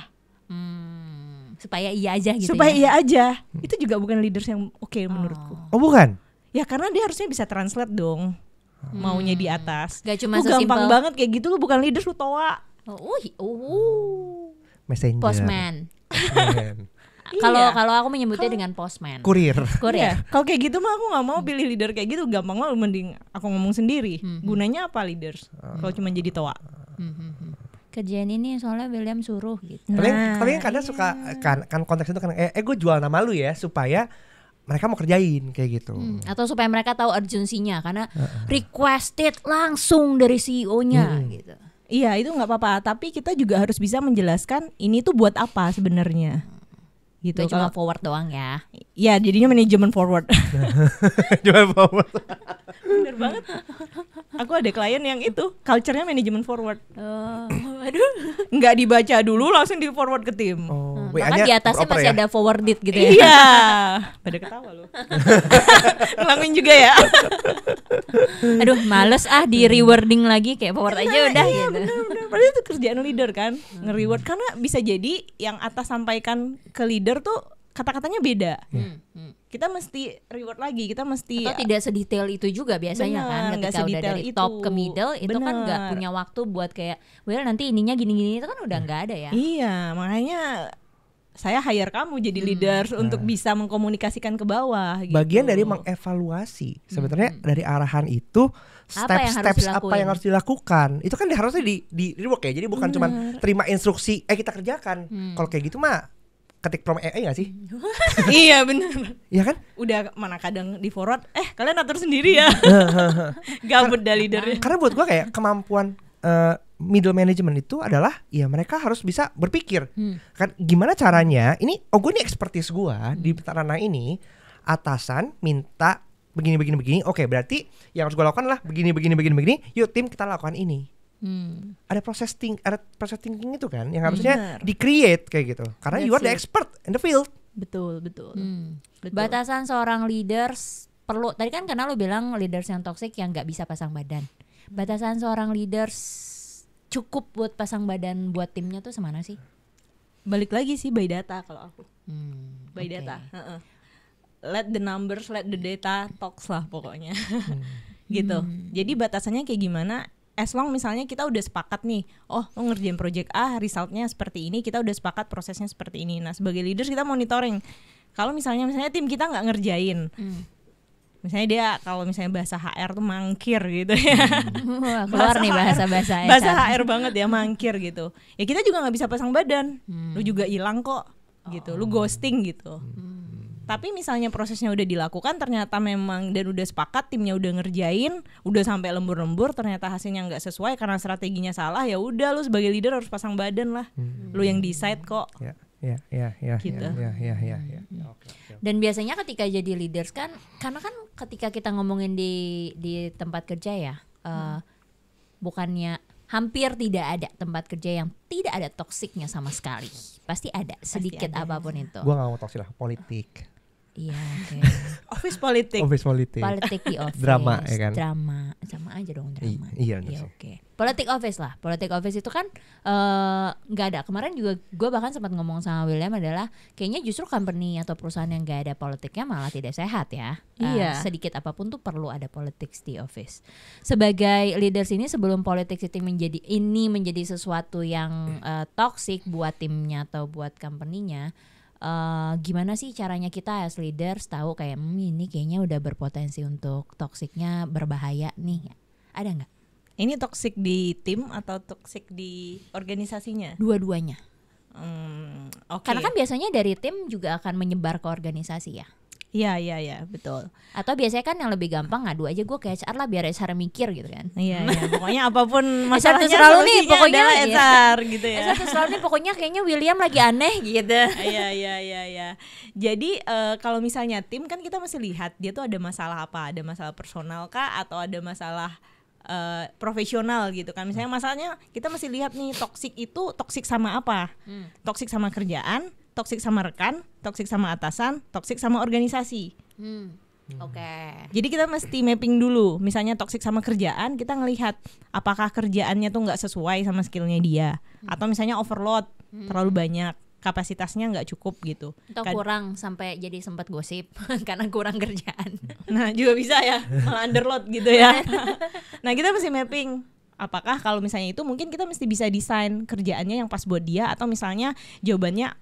Supaya iya aja gitu. Supaya ya? iya aja. Itu juga bukan leaders yang oke menurutku. Oh bukan? Ya karena dia harusnya bisa translate dong. Maunya di atas. Gak cuma Lu gampang sesimpel banget kayak gitu, lu bukan leaders, lu toa. Messenger. Postman. Postman. Kalau aku menyebutnya dengan postman. Kurir. Iya. Kalau kayak gitu mah aku nggak mau pilih leader kayak gitu, gampang mah mending aku ngomong sendiri. Gunanya apa leaders? Kalau cuma jadi toa. Kerjaan ini soalnya William suruh gitu. Tapi kan kadang suka kan konteks itu kan gue jual nama lu ya supaya mereka mau kerjain kayak gitu. Atau supaya mereka tahu urgensinya karena requested langsung dari CEO-nya gitu. Iya itu nggak apa-apa, tapi kita juga harus bisa menjelaskan ini tuh buat apa sebenarnya. Gitu. Gak cuma forward doang ya. Ya jadinya manajemen forward. Jual forward. Bener banget. Aku ada klien yang itu culture-nya manajemen forward. Aduh. Nggak dibaca dulu langsung di forward ke tim. Bahkan di atasnya masih ada forwarded gitu ya. Iya. Pada ketawa loh. Ngelakuin juga ya. Aduh males di rewarding lagi, kayak forward aja udah gitu. Bener. Padahal itu kerjaan leader kan, nge-reward. Karena bisa jadi yang atas sampaikan ke leader tuh kata-katanya beda. Kita mesti reward lagi, kita mesti atau tidak sedetail itu juga biasanya kan, ketika udah dari top ke middle itu kan nggak punya waktu buat kayak nanti ininya gini-gini, itu kan udah nggak ada ya. Iya, makanya saya hire kamu jadi leaders untuk bisa mengkomunikasikan ke bawah gitu. Bagian dari mengevaluasi sebenarnya dari arahan itu steps apa yang harus dilakukan. Itu kan harusnya di rework ya. Jadi bukan cuma terima instruksi kita kerjakan. Kalau kayak gitu mah ketik prompt AI gak sih? Iya benar. Iya kan? Udah mana kadang di forward kalian atur sendiri ya. Gabut dah leadernya. Karena buat gua kayak kemampuan middle management itu adalah ya mereka harus bisa berpikir kan gimana caranya ini gue nih expertise gue di ranah ini, atasan minta begini oke berarti yang harus gue lakukan lah begini yuk tim kita lakukan ini. Ada proses thinking itu kan yang harusnya di-create kayak gitu karena you are the expert in the field. Betul. Batasan seorang leaders perlu, tadi kan karena lo bilang leaders yang toxic yang nggak bisa pasang badan. Batasan seorang leaders cukup buat pasang badan buat timnya tuh semana sih? Balik lagi sih by data kalau aku. By Okay. data. Let the numbers, let the data talks lah pokoknya. Gitu. Jadi batasannya kayak gimana? As long misalnya kita udah sepakat nih, lo ngerjain project A, resultnya seperti ini, kita udah sepakat prosesnya seperti ini. Nah sebagai leaders kita monitoring. Kalau misalnya tim kita nggak ngerjain, misalnya dia kalau misalnya bahasa HR tuh mangkir gitu ya. Keluar nih bahasa Bahasa HR banget ya, mangkir gitu. Ya kita juga nggak bisa pasang badan. Lu juga hilang kok gitu. Lu ghosting gitu. Tapi misalnya prosesnya udah dilakukan ternyata memang dan udah sepakat timnya udah ngerjain, udah sampai lembur-lembur ternyata hasilnya nggak sesuai karena strateginya salah, ya udah lu sebagai leader harus pasang badan lah. Lu yang decide kok. Ya. Gitu. Ya. Dan biasanya ketika jadi leaders kan, karena kan ketika kita ngomongin di tempat kerja ya, bukannya hampir tidak ada tempat kerja yang tidak ada toksiknya sama sekali. Pasti ada sedikit ada. apapun itu. Gua nggak mau toksik lah, politik. Iya, oke. Office politik. Office politik. Politik di office. Drama ya kan. Drama sama aja dong drama. Iya Iya, sih. oke. Politik office lah. Politik office itu kan nggak ada. Kemarin juga gue bahkan sempat ngomong sama William adalah kayaknya justru company atau perusahaan yang nggak ada politiknya malah tidak sehat ya. Iya. Sedikit apapun tuh perlu ada politics di office. Sebagai leaders ini sebelum politics itu menjadi sesuatu yang toxic buat timnya atau buat company-nya, gimana sih caranya kita as leaders tahu kayak ini kayaknya udah berpotensi untuk toksiknya berbahaya nih. Ada nggak? Ini toxic di tim atau toxic di organisasinya? Dua-duanya. Oke. Karena kan biasanya dari tim juga akan menyebar ke organisasi ya. Iya, betul. Atau biasanya kan yang lebih gampang ngadu aja gue ke HR lah biar HR mikir gitu kan. Iya, pokoknya apapun masalahnya selalu nih, solusinya pokoknya adalah ya. HR gitu ya. Selalu nih pokoknya kayaknya William lagi aneh gitu. Iya. Jadi kalau misalnya tim kan kita mesti lihat dia tuh ada masalah apa, ada masalah personal kah atau ada masalah profesional gitu kan. Misalnya masalahnya kita mesti lihat nih toksik sama apa? Toksik sama kerjaan, toksik sama rekan, toksik sama atasan, toksik sama organisasi. Oke. Jadi kita mesti mapping dulu. Misalnya toksik sama kerjaan, kita ngelihat apakah kerjaannya tuh nggak sesuai sama skillnya dia, atau misalnya overload, terlalu banyak, kapasitasnya nggak cukup gitu. Atau kurang sampai jadi sempat gosip karena kurang kerjaan. Nah juga bisa ya, malah underload gitu ya. Nah kita mesti mapping. Apakah kalau misalnya itu mungkin kita mesti bisa desain kerjaannya yang pas buat dia, atau misalnya jawabannya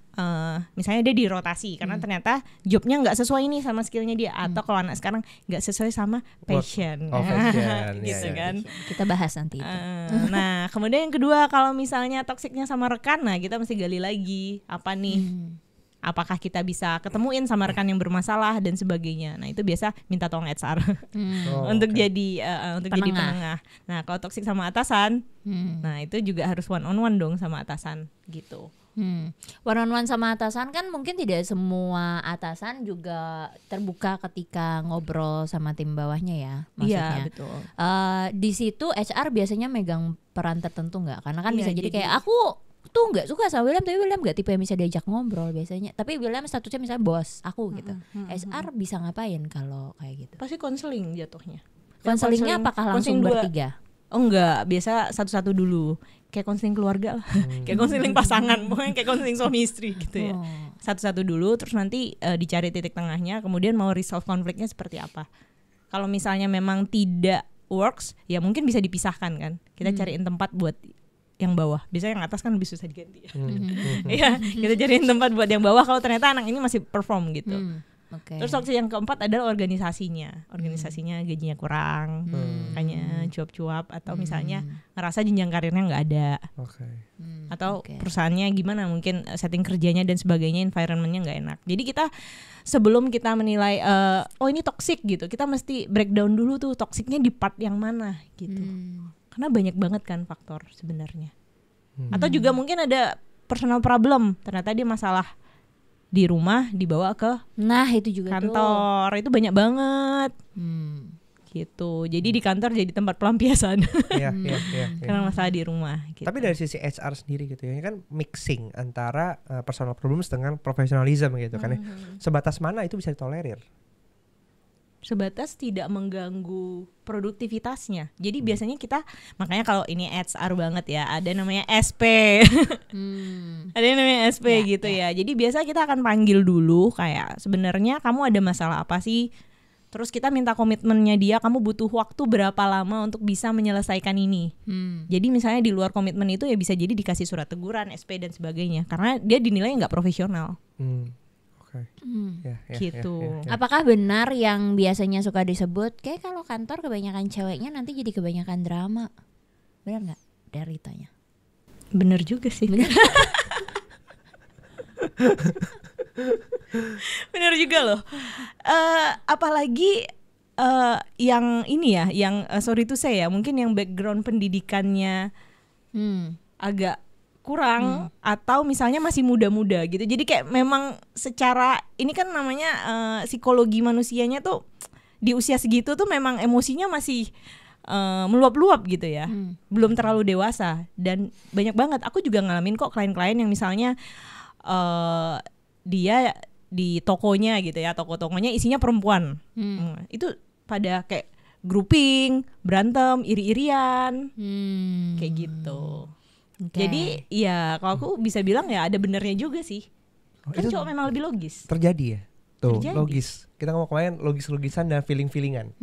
misalnya dia dirotasi karena ternyata jobnya nggak sesuai nih sama skillnya dia, atau kalau anak sekarang nggak sesuai sama passion, gitu kan. Kita bahas nanti itu. Nah kemudian yang kedua, kalau misalnya toksiknya sama rekan, nah kita mesti gali lagi apa nih. Apakah kita bisa ketemuin sama rekan yang bermasalah dan sebagainya. Nah itu biasa minta tolong HR untuk jadi penengah. Nah kalau toksik sama atasan, nah itu juga harus one on one dong sama atasan gitu. One on one sama atasan kan mungkin tidak semua atasan juga terbuka ketika ngobrol sama tim bawahnya ya, maksudnya. Iya betul. Di situ HR biasanya megang peran tertentu nggak? Karena kan Iya, bisa jadi jadi kayak aku tuh nggak suka sama William, tapi William nggak tipe yang bisa diajak ngobrol biasanya. Tapi William statusnya misalnya bos aku gitu. HR bisa ngapain kalau kayak gitu? Pasti konseling jatuhnya. Konselingnya apakah langsung bertiga? Oh enggak, biasa satu-satu dulu. Kayak konseling keluarga lah. Kayak konseling pasangan, pokoknya kayak konseling suami istri gitu ya. Satu-satu dulu, terus nanti dicari titik tengahnya, kemudian mau resolve konfliknya seperti apa. Kalau misalnya memang tidak works, ya mungkin bisa dipisahkan kan. Kita cariin tempat buat yang bawah. Biasanya yang atas kan lebih susah diganti ya. Iya, kita cariin tempat buat yang bawah kalau ternyata anak ini masih perform gitu. Terus opsi yang keempat adalah organisasinya. Organisasinya gajinya kurang, makanya cuap-cuap, atau misalnya ngerasa jenjang karirnya nggak ada. Atau perusahaannya gimana, mungkin setting kerjanya dan sebagainya, environmentnya nggak enak. Jadi kita sebelum kita menilai oh ini toksik gitu, kita mesti breakdown dulu tuh toksiknya di part yang mana gitu. Karena banyak banget kan faktor sebenarnya. Atau juga mungkin ada personal problem, ternyata dia masalah di rumah dibawa ke itu juga kantor tuh. Itu banyak banget gitu. Jadi di kantor jadi tempat pelampiasan. Iya. Karena masalah di rumah gitu. Tapi dari sisi HR sendiri gitu ya, ini kan mixing antara personal problems dengan professionalism gitu kan ya. Sebatas mana itu bisa ditolerir? Sebatas tidak mengganggu produktivitasnya. Jadi biasanya kita, makanya kalau ini HR banget ya, ada namanya SP. Ada yang namanya SP gitu ya. Jadi biasa kita akan panggil dulu kayak sebenarnya kamu ada masalah apa sih? Terus kita minta komitmennya dia, kamu butuh waktu berapa lama untuk bisa menyelesaikan ini. Jadi misalnya di luar komitmen itu ya bisa jadi dikasih surat teguran, SP dan sebagainya. Karena dia dinilai nggak profesional. Gitu. Apakah benar yang biasanya suka disebut kayak kalau kantor kebanyakan ceweknya nanti jadi kebanyakan drama? Benar nggak deritanya? Bener juga sih. Bener juga loh. Apalagi yang ini ya, yang sorry to say ya, mungkin yang background pendidikannya agak kurang, atau misalnya masih muda-muda gitu. Jadi kayak memang secara ini kan namanya psikologi manusianya tuh di usia segitu tuh memang emosinya masih meluap-luap gitu ya. Belum terlalu dewasa. Dan banyak banget, aku juga ngalamin kok klien-klien yang misalnya dia di tokonya gitu ya, toko-tokonya isinya perempuan. Itu pada kayak grouping, berantem, iri-irian, kayak gitu. Oke. Jadi ya kalau aku bisa bilang ya ada benernya juga sih. Kan itu cowok memang lebih logis. terjadi ya. Tuh, Terjadi. logis. Kita ngomong kemarin logis-logisan dan feeling-feelingan.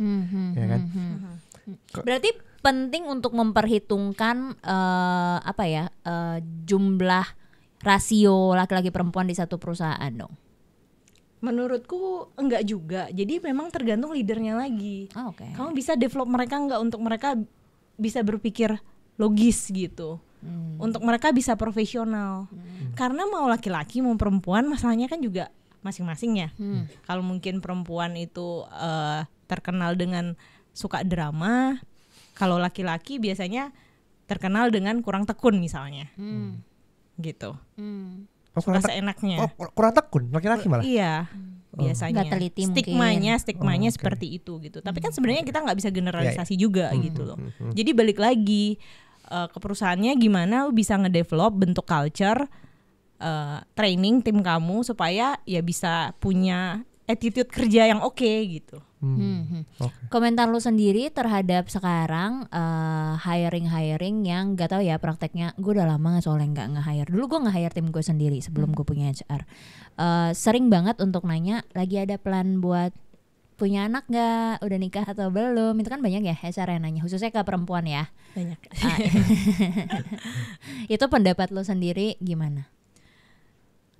Ya kan? Berarti penting untuk memperhitungkan jumlah rasio laki-laki perempuan di satu perusahaan dong. Menurutku enggak juga. Jadi memang tergantung leadernya lagi. Oh, oke. Kamu bisa develop mereka enggak untuk mereka bisa berpikir logis gitu. Untuk mereka bisa profesional. Karena mau laki-laki mau perempuan masalahnya kan juga masing-masing ya. Kalau mungkin perempuan itu terkenal dengan suka drama, kalau laki-laki biasanya terkenal dengan kurang tekun misalnya. Gitu. Oh, Suka seenaknya. kurang tekun laki-laki malah. Iya. Biasanya Nggak teliti stigmanya Oh, oke. seperti itu gitu. Tapi kan sebenarnya kita nggak bisa generalisasi juga gitu loh. Hmm. Jadi balik lagi ke perusahaannya gimana lu bisa ngedevelop bentuk culture, training tim kamu supaya ya bisa punya attitude kerja yang oke gitu. Oke. Komentar lu sendiri terhadap sekarang hiring yang gak tahu ya prakteknya. Gue udah lama soalnya nggak nge-hire. Dulu gue nge-hire tim gue sendiri sebelum gue punya HR. Sering banget untuk nanya lagi ada plan buat punya anak gak, udah nikah atau belum. Itu kan banyak ya HR yang nanya, khususnya ke perempuan ya. Banyak. Itu pendapat lu sendiri gimana?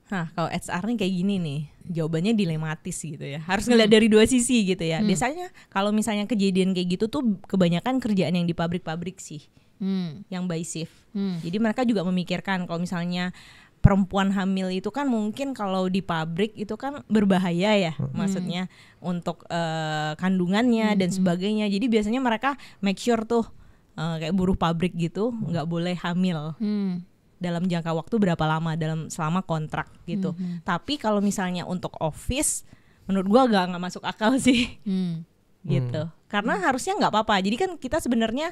Nah, kalau HR nih kayak gini nih, jawabannya dilematis gitu ya. Harus ngeliat dari dua sisi gitu ya. Biasanya kalau misalnya kejadian kayak gitu tuh kebanyakan kerjaan yang di pabrik-pabrik sih, yang by shift. Jadi mereka juga memikirkan kalau misalnya perempuan hamil itu kan mungkin kalau di pabrik itu kan berbahaya ya, maksudnya untuk kandungannya dan sebagainya. Jadi biasanya mereka make sure tuh kayak buruh pabrik gitu nggak boleh hamil. Dalam jangka waktu berapa lama selama kontrak gitu. Tapi kalau misalnya untuk office, menurut gua nggak masuk akal sih, gitu. Karena harusnya nggak apa-apa. Jadi kan kita sebenarnya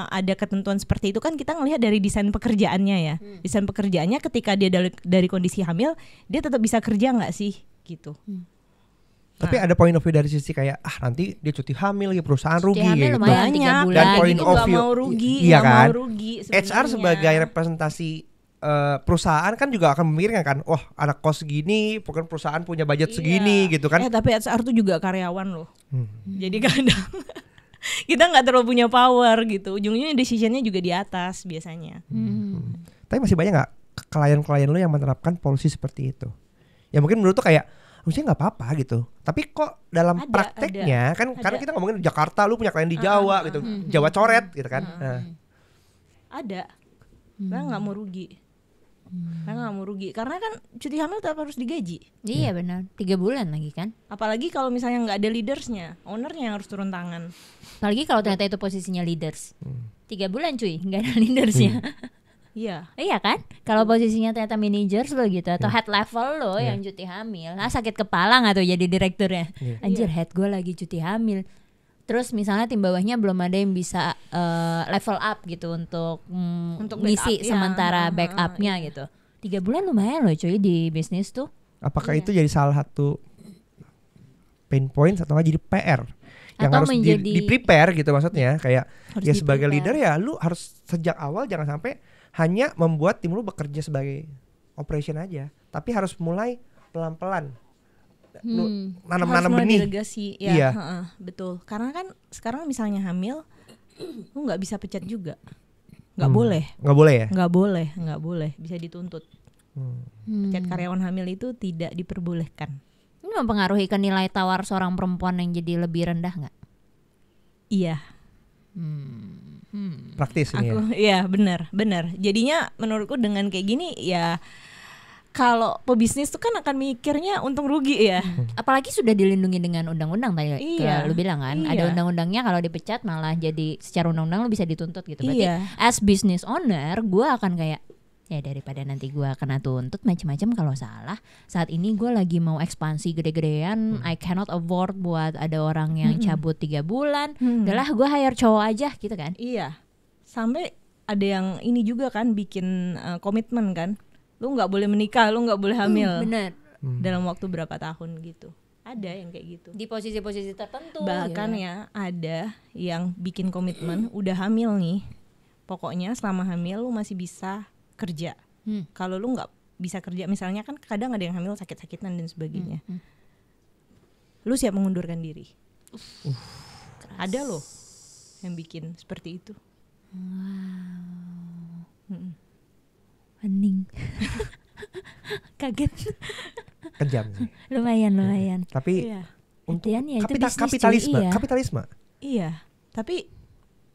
ada ketentuan seperti itu kan kita ngelihat dari desain pekerjaannya ya. Desain pekerjaannya ketika dia dari kondisi hamil, dia tetap bisa kerja nggak sih, gitu. Tapi ada point of view dari sisi kayak nanti dia cuti hamil ya perusahaan rugi hamil gitu. lumayan 3 Banyak. bulan. Dan Kayak point gitu of nggak view mau rugi, iya nggak kan? mau rugi HR sebenarnya. sebagai representasi perusahaan kan juga akan memikirkan kan, wah ada cost segini, pokoknya perusahaan punya budget segini gitu kan. Tapi HR tuh juga karyawan loh. Jadi kadang kita nggak terlalu punya power gitu. Ujungnya decisionnya juga di atas biasanya. Tapi masih banyak nggak klien-klien lo yang menerapkan policy seperti itu? Ya mungkin menurut tuh kayak maksudnya nggak apa-apa gitu. Tapi kok dalam prakteknya kan karena kita ngomongin di Jakarta, lu punya klien di Jawa gitu, Jawa coret gitu kan. Ada. Karena nggak mau rugi. Karena nggak mau rugi. Karena kan cuti hamil tetap harus digaji. Iya benar, 3 bulan lagi kan. Apalagi kalau misalnya nggak ada leadersnya, ownernya yang harus turun tangan. Apalagi kalau ternyata itu posisinya leaders. 3 bulan cuy, nggak ada leadersnya. Iya. Iya kan? Kalau posisinya ternyata managers lo gitu atau head level lo yang cuti hamil, sakit kepala nggak tuh jadi direkturnya? Anjir, head gue lagi cuti hamil. Terus misalnya tim bawahnya belum ada yang bisa level up gitu untuk ngisi backup, sementara backupnya gitu. 3 bulan lumayan loh cuy di bisnis tuh. Apakah itu jadi salah satu pain point atau nggak jadi PR yang Atau harus menjadi- di prepare gitu maksudnya kayak Harus ya sebagai di-prepare. leader ya lu harus sejak awal jangan sampai hanya membuat tim lu bekerja sebagai operation aja, tapi harus mulai pelan-pelan nanam-nanam Harus mulai benih. delegasi, ya, Iya. betul. Karena kan sekarang misalnya hamil, lu nggak bisa pecat juga, nggak boleh, Nggak boleh ya? nggak boleh, bisa dituntut. Pecat karyawan hamil itu tidak diperbolehkan. Ini mempengaruhi ke nilai tawar seorang perempuan yang jadi lebih rendah nggak? Iya, Praktis ini ya. iya benar. Jadinya menurutku dengan kayak gini ya, kalau pebisnis tuh kan akan mikirnya untung rugi ya. Apalagi sudah dilindungi dengan undang-undang tadi Iya. lu bilang kan, Iya. ada undang-undangnya kalau dipecat malah jadi secara undang-undang lu bisa dituntut gitu. Berarti Iya. as business owner gue akan kayak ya daripada nanti gue kena tuntut macam-macam kalau salah. Saat ini gue lagi mau ekspansi gede-gedean, I cannot afford buat ada orang yang cabut 3 bulan. Udahlah gue hire cowok aja gitu kan. Iya, sampai ada yang ini juga kan bikin komitmen kan, lu nggak boleh menikah, lu nggak boleh hamil Bener. dalam waktu berapa tahun gitu. Ada yang kayak gitu. Di posisi-posisi tertentu. Bahkan gitu. ya ada yang bikin komitmen udah hamil nih. Pokoknya selama hamil lu masih bisa kerja. Kalau lu nggak bisa kerja, misalnya kan kadang ada yang hamil sakit-sakitan dan sebagainya. Lu siap mengundurkan diri. Ada loh yang bikin seperti itu. Hening. Kaget. Kejam sih. Lumayan. Tapi Iya. untuk Adian, ya itu bisnis, kapitalisme, cuy, iya. kapitalisme. Iya, tapi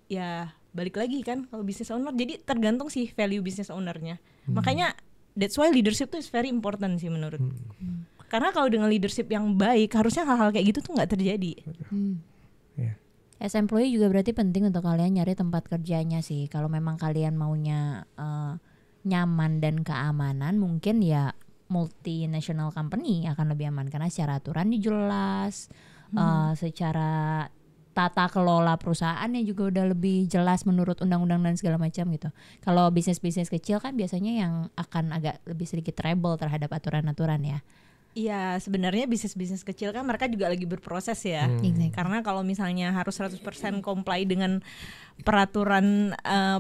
ya balik lagi kan kalau business owner, jadi tergantung sih value business ownernya. Makanya that's why leadership tuh is very important sih menurut. Karena kalau dengan leadership yang baik, harusnya hal-hal kayak gitu tuh nggak terjadi. Iya. As employee juga berarti penting untuk kalian nyari tempat kerjanya sih. Kalau memang kalian maunya nyaman dan keamanan, mungkin ya multinational company akan lebih aman karena secara aturannya jelas, secara tata kelola perusahaannya juga udah lebih jelas menurut undang-undang dan segala macam gitu. Kalau bisnis-bisnis kecil kan biasanya yang akan agak lebih sedikit rebel terhadap aturan-aturan ya. Iya, sebenarnya bisnis-bisnis kecil kan mereka juga lagi berproses ya. Exactly. Karena kalau misalnya harus 100% comply dengan peraturan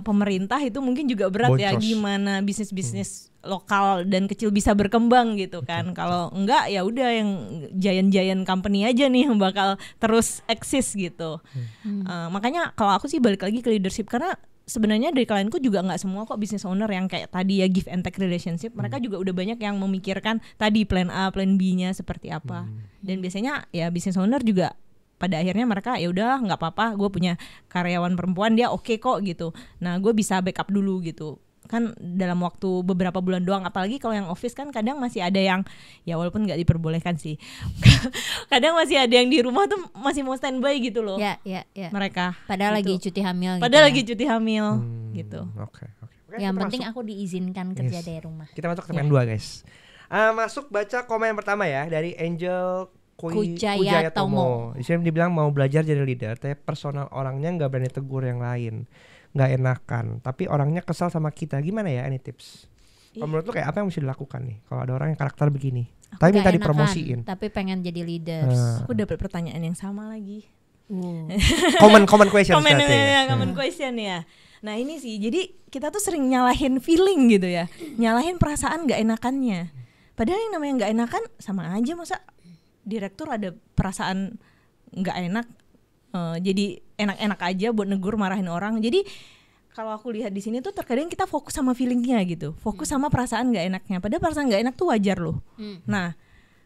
pemerintah itu mungkin juga berat ya, Boncos. gimana bisnis-bisnis lokal dan kecil bisa berkembang gitu kan. Kalau enggak ya udah yang giant-giant company aja nih yang bakal terus eksis gitu. Makanya kalau aku sih balik lagi ke leadership, karena sebenarnya dari klienku juga nggak semua kok business owner yang kayak tadi ya give and take relationship. Mereka juga udah banyak yang memikirkan tadi plan A, plan B-nya seperti apa. Dan biasanya ya business owner juga pada akhirnya mereka ya udah nggak apa-apa, gue punya karyawan perempuan dia oke kok gitu. Nah gue bisa backup dulu gitu kan dalam waktu beberapa bulan doang. Apalagi kalau yang office kan kadang masih ada yang ya walaupun nggak diperbolehkan sih kadang masih ada yang di rumah tuh masih mau standby gitu loh. Ya. Mereka Padahal gitu. lagi cuti hamil. Padahal gitu lagi ya. cuti hamil gitu. Oke. Yang Kita penting masuk. aku diizinkan kerja Yes. dari rumah. Kita masuk ke segmen 2 guys. Masuk baca komen pertama ya dari Angel Kujaya Tomo. Di sini dibilang mau belajar jadi leader, tapi personal orangnya nggak berani tegur yang lain, nggak enakan. Tapi orangnya kesal sama kita. Gimana ya? Any tips? Kalau menurut lu kayak apa yang mesti dilakukan nih? Kalau ada orang yang karakter begini, tapi minta Nggak enakan, dipromosiin. tapi pengen jadi leaders. Aku dapat pertanyaan yang sama lagi. Common question. Komen berarti ya. common question ya. Nah ini sih, jadi kita tuh sering nyalahin feeling gitu ya, nyalahin perasaan nggak enakannya. Padahal yang namanya nggak enakan sama aja, masa direktur ada perasaan nggak enak, jadi enak-enak aja buat negur marahin orang. Jadi kalau aku lihat di sini tuh terkadang kita fokus sama feelingnya gitu, fokus sama perasaan nggak enaknya. Padahal perasaan nggak enak tuh wajar loh. Nah,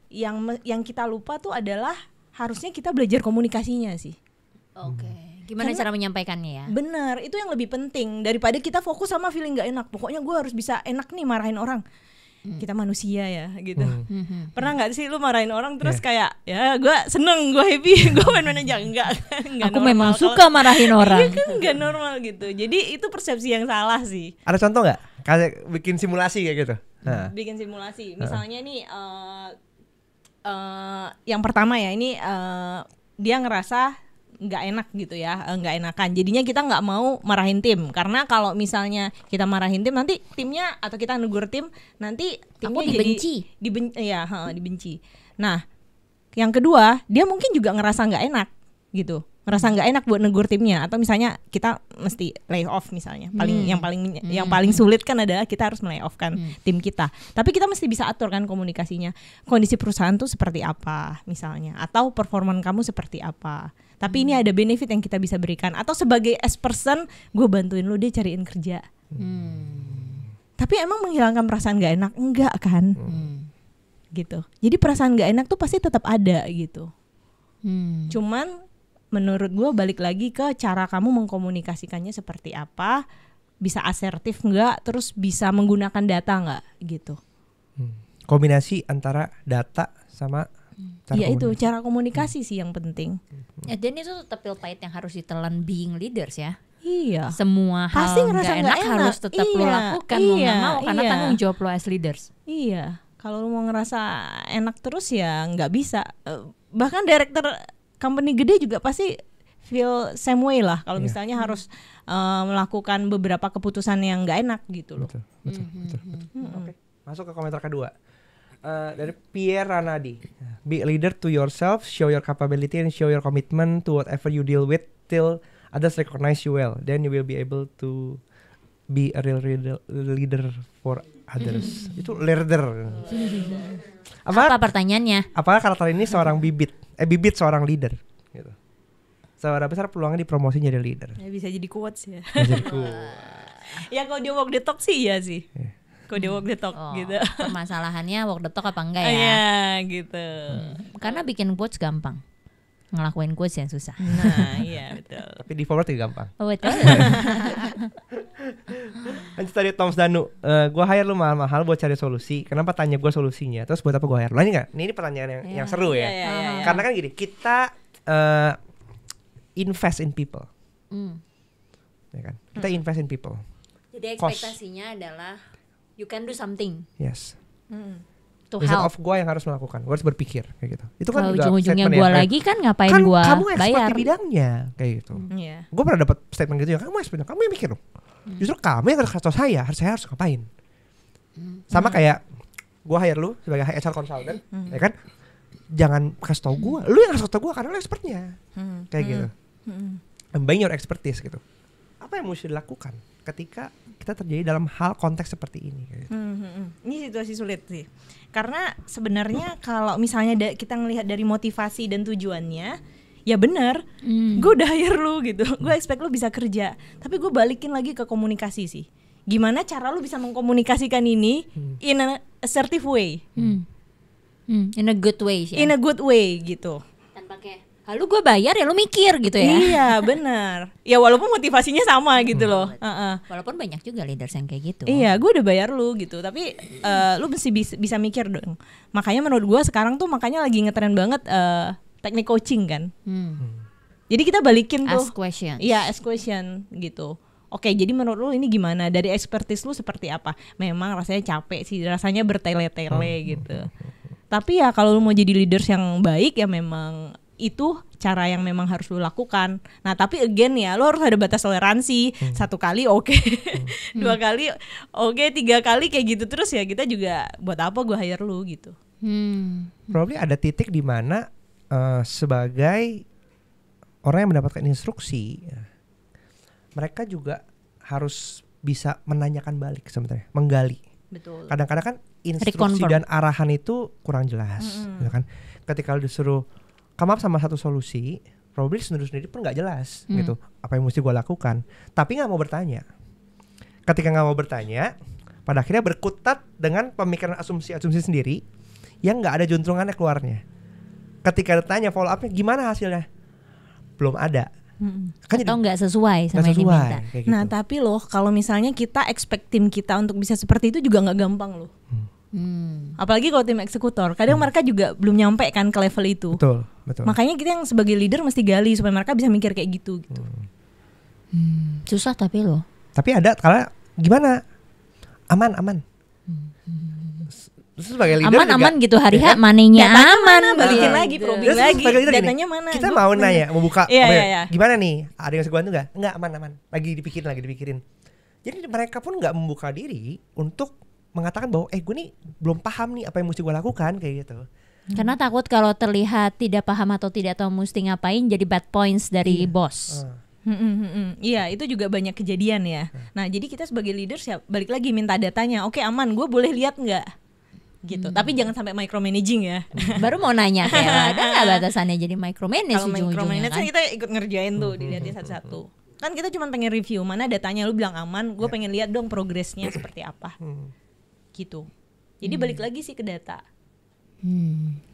yang kita lupa tuh adalah harusnya kita belajar komunikasinya sih. Oke. Gimana Karena- cara menyampaikannya ya? Bener, itu yang lebih penting daripada kita fokus sama feeling nggak enak. Pokoknya gue harus bisa enak nih marahin orang. Kita manusia ya gitu. Pernah nggak sih lu marahin orang terus kayak ya gue seneng, gue happy, gue main-main aja enggak Aku memang suka marahin orang. Iya kan nggak normal gitu. Jadi itu persepsi yang salah sih. Ada contoh nggak? Kayak bikin simulasi kayak gitu. Nah. Bikin simulasi. Misalnya nih yang pertama ya ini dia ngerasa nggak enak gitu ya, nggak enakan. Jadinya kita nggak mau marahin tim, karena kalau misalnya kita marahin tim nanti timnya atau kita negur tim nanti timnya Aku dibenci. dibenci. Nah, yang kedua dia mungkin juga ngerasa nggak enak gitu, ngerasa nggak enak buat negur timnya, atau misalnya kita mesti lay off misalnya. Yang paling sulit kan adalah kita harus lay off kan tim kita. Tapi kita mesti bisa atur kan komunikasinya. Kondisi perusahaan tuh seperti apa misalnya, atau performan kamu seperti apa. Tapi ini ada benefit yang kita bisa berikan, atau sebagai as person gue bantuin lu deh cariin kerja. Tapi emang menghilangkan perasaan nggak enak enggak kan? Gitu. Jadi perasaan nggak enak tuh pasti tetap ada gitu. Cuman menurut gue balik lagi ke cara kamu mengkomunikasikannya seperti apa, bisa asertif nggak, terus bisa menggunakan data nggak gitu. Kombinasi antara data sama cara Iya itu komunikasi. cara komunikasi sih yang penting. Dan itu tetap pil pahit yang harus ditelan being leaders ya. Iya. Semua hal Pasti ngerasa nggak nggak enak enak. harus tetap lo Iya, lakukan mau nggak iya, mau karena iya. tanggung jawab lo as leaders. Iya. Kalau lu mau ngerasa enak terus ya nggak bisa. Bahkan director company gede juga pasti feel same way lah. Kalau misalnya harus melakukan beberapa keputusan yang nggak enak gitu loh. Betul. Oke. Masuk ke komentar kedua. Dari Pierre Ranadi. Be a leader to yourself, show your capability and show your commitment to whatever you deal with till others recognize you well. Then you will be able to be a real leader for others. Itu leader. Apa pertanyaannya? Apakah karakter ini seorang bibit seorang leader gitu. Seberapa besar peluangnya dipromosi jadi leader? Ya, bisa jadi quotes ya. Jadi cool. Ya kalau dia walk the talk sih iya sih. Kalau dia walk the talk gitu. Permasalahannya walk the talk apa enggak ya? Iya gitu. Karena bikin quotes gampang, ngelakuin quotes yang susah. Nah iya betul. Tapi di forward juga gampang. Oh, betul. Lanjut tadi Tom Danu, gue hire lu mahal-mahal buat cari solusi. Kenapa tanya gue solusinya? Terus buat apa gue hire lu? Ini nggak? Ini pertanyaan yang seru ya. Iya. Karena kan gini, kita invest in people, ya kan? Kita invest in people. Jadi ekspektasinya adalah you can do something Yes. to Instead help. of gue yang harus melakukan, gue harus berpikir kayak gitu. Itu kan Kalau juga ujung-ujungnya statement gue ya, lagi kan ngapain kan gue kamu expert bayar? di bidangnya kayak gitu. Iya. Gue pernah dapat statement gitu ya, kamu expert, kamu yang mikir dong. Justru kamu yang harus kasih tau saya harus ngapain. Sama kayak gue hire lu sebagai HR consultant, ya kan? Jangan kasih tau gue, lu yang harus kasih tau gue karena lu expertnya, kayak gitu. I'm buying your expertise gitu. Apa yang mesti dilakukan ketika kita terjadi dalam hal konteks seperti ini? Gitu. Ini situasi sulit sih. Karena sebenarnya kalau misalnya kita ngelihat dari motivasi dan tujuannya, ya benar, gue udah hire lu gitu, gue expect lu bisa kerja, tapi gue balikin lagi ke komunikasi sih. Gimana cara lu bisa mengkomunikasikan ini in a assertive way, In a good way sih. in a good way gitu. Tanpa kayak, lalu gue bayar ya lu mikir gitu ya. Iya benar. Ya walaupun motivasinya sama gitu loh. Walaupun banyak juga leaders yang kayak gitu. Iya, gue udah bayar lu gitu, tapi lu mesti bisa mikir dong. Makanya menurut gue sekarang tuh makanya lagi ngetren banget teknik coaching kan. Jadi kita balikin tuh. Ask questions. Iya, ask question gitu. Oke, jadi menurut lu ini gimana? Dari expertise lu seperti apa? Memang rasanya capek sih, rasanya bertele-tele gitu. Tapi ya kalau lu mau jadi leaders yang baik ya memang itu cara yang memang harus lu lakukan. Nah tapi again ya lu harus ada batas toleransi. 1 kali oke. 2 kali oke, 3 kali kayak gitu terus ya kita juga buat apa gue hire lu gitu. Probably ada titik di mana sebagai orang yang mendapatkan instruksi, mereka juga harus bisa menanyakan balik sebenarnya, menggali. Betul. Kadang-kadang kan instruksi Reconfirm. dan arahan itu kurang jelas, gitu kan? Ketika lu disuruh come up sama satu solusi, probably sendiri pun nggak jelas, gitu. Apa yang mesti gue lakukan? Tapi nggak mau bertanya. Ketika nggak mau bertanya, pada akhirnya berkutat dengan pemikiran asumsi-asumsi sendiri yang nggak ada juntrungannya keluarnya. Ketika ditanya follow up-nya gimana hasilnya, belum ada. Kan jadi Atau nggak sesuai sama yang diminta. kayak gitu. Nah tapi loh kalau misalnya kita expect tim kita untuk bisa seperti itu juga nggak gampang loh. Apalagi kalau tim eksekutor, kadang mereka juga belum nyampe kan ke level itu. Betul. Makanya kita yang sebagai leader mesti gali supaya mereka bisa mikir kayak gitu. Susah tapi loh. Tapi ada kalau gimana? Aman. Terus sebagai leader Aman-aman juga, gitu hari ya H kan? money-nya aman. Balikin gitu. lagi, probing Terus lagi. sebagai leader Datanya gini, mana? kita Gua mau nanya, mau buka. Iya, apa ya? iya. Gimana nih? Ada yang seguan tuh nggak? Nggak aman. Lagi dipikirin. Jadi mereka pun nggak membuka diri untuk mengatakan bahwa gue nih belum paham nih apa yang mesti gue lakukan kayak gitu. Karena takut kalau terlihat tidak paham atau tidak tahu mesti ngapain jadi bad points dari bos. Iya itu juga banyak kejadian ya. Nah jadi kita sebagai leader balik lagi minta datanya. Oke aman, gue boleh lihat nggak? Gitu. Tapi jangan sampai micromanaging ya. Baru mau nanya kayak ada nggak batasannya jadi micromanage Kalau ujung-ujungnya micromanage kan? kita ikut ngerjain tuh, dilihatin satu-satu. Kan kita cuma pengen review mana datanya, lu bilang aman, gue pengen lihat dong progresnya seperti apa. Gitu. Jadi balik lagi sih ke data.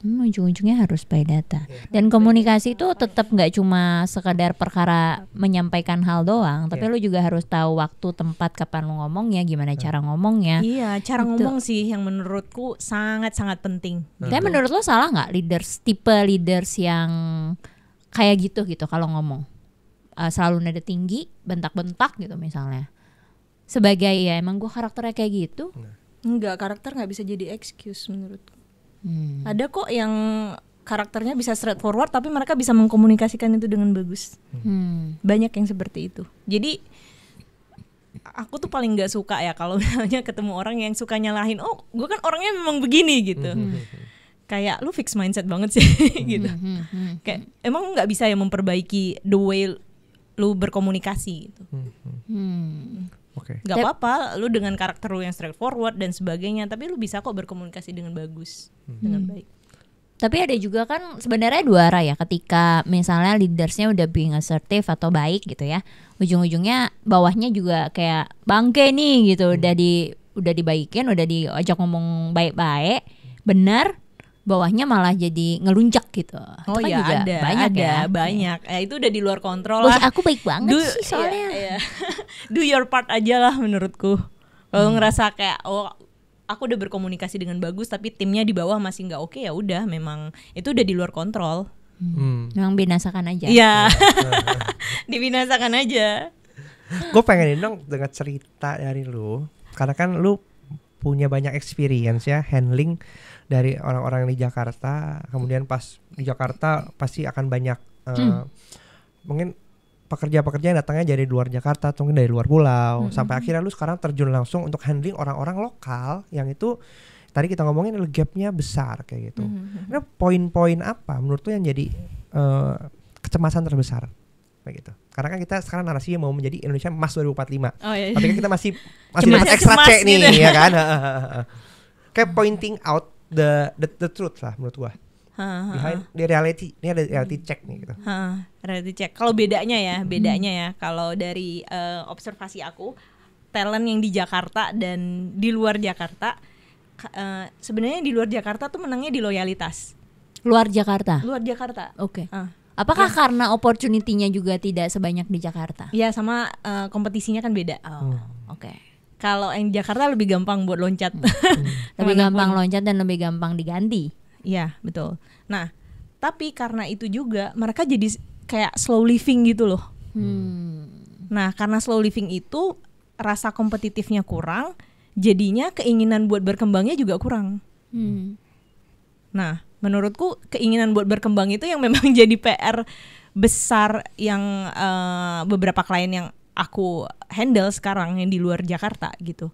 Ujung-ujungnya harus by data. Dan komunikasi itu tetap nggak cuma sekadar perkara menyampaikan hal doang, tapi lu juga harus tahu waktu, tempat, kapan lu ngomongnya, gimana cara ngomongnya. Iya, cara Itu. ngomong sih yang menurutku sangat-sangat penting. Tapi menurut lo salah nggak tipe leaders yang kayak gitu kalau ngomong selalu nada tinggi, bentak-bentak gitu misalnya. Sebagai ya emang gue karakternya kayak gitu. Enggak, karakter nggak bisa jadi excuse menurutku. Ada kok yang karakternya bisa straightforward tapi mereka bisa mengkomunikasikan itu dengan bagus. Banyak yang seperti itu. Jadi aku tuh paling nggak suka ya kalau misalnya ketemu orang yang suka nyalahin, oh gue kan orangnya memang begini gitu. Kayak lu fix mindset banget sih gitu. Kayak emang nggak bisa ya memperbaiki the way lu berkomunikasi gitu. Oke. Gak apa-apa lu dengan karakter lu yang straightforward dan sebagainya, tapi lu bisa kok berkomunikasi dengan bagus, dengan baik. Tapi ada juga kan sebenarnya dua arah ya, ketika misalnya leadersnya udah being assertive atau baik gitu ya, ujung-ujungnya bawahnya juga kayak bangke nih gitu, udah dibaikin, udah diajak ngomong baik-baik, benar, bawahnya malah jadi ngelunjak gitu. Oh Itu kan ya juga ada, banyak ada, ya. banyak. Itu udah di luar kontrol Bos lah. aku baik banget sih soalnya. Iya. Do your part aja lah menurutku. Kalau ngerasa kayak aku udah berkomunikasi dengan bagus tapi timnya di bawah masih nggak oke, ya udah, memang itu udah di luar kontrol. Memang binasakan aja. Iya. Dibinasakan aja. Gue pengen dong dengar cerita dari lu, karena kan lu punya banyak experience ya handling dari orang-orang di Jakarta. Kemudian pas di Jakarta pasti akan banyak mungkin pekerja-pekerja yang datangnya dari luar Jakarta atau mungkin dari luar pulau, sampai akhirnya lu sekarang terjun langsung untuk handling orang-orang lokal yang itu tadi kita ngomongin gapnya besar kayak gitu. Nah, poin-poin apa menurut lu yang jadi kecemasan terbesar kayak gitu? Karena kan kita sekarang narasinya mau menjadi Indonesia Emas 2045. Oh, iya. Tapi kan kita masih Cemas. dapat extra Cemas C nih, gitu. ya kan? Kayak pointing out the truth lah menurut gua. Behind the reality. Ini ada reality check nih gitu. Reality check. Kalau bedanya ya, kalau dari observasi aku, talent yang di Jakarta dan di luar Jakarta, sebenarnya di luar Jakarta tuh menangnya di loyalitas. Luar Jakarta. Luar Jakarta. Oke. Apakah karena opportunity-nya juga tidak sebanyak di Jakarta? Ya sama kompetisinya kan beda. Oke. Kalau yang di Jakarta lebih gampang buat loncat. Lebih gampang loncat dan lebih gampang diganti. Iya, betul. Nah, tapi karena itu juga mereka jadi kayak slow living gitu loh. Nah, karena slow living itu rasa kompetitifnya kurang, jadinya keinginan buat berkembangnya juga kurang. Nah, menurutku keinginan buat berkembang itu yang memang jadi PR besar yang beberapa klien yang aku handle sekarang yang di luar Jakarta gitu.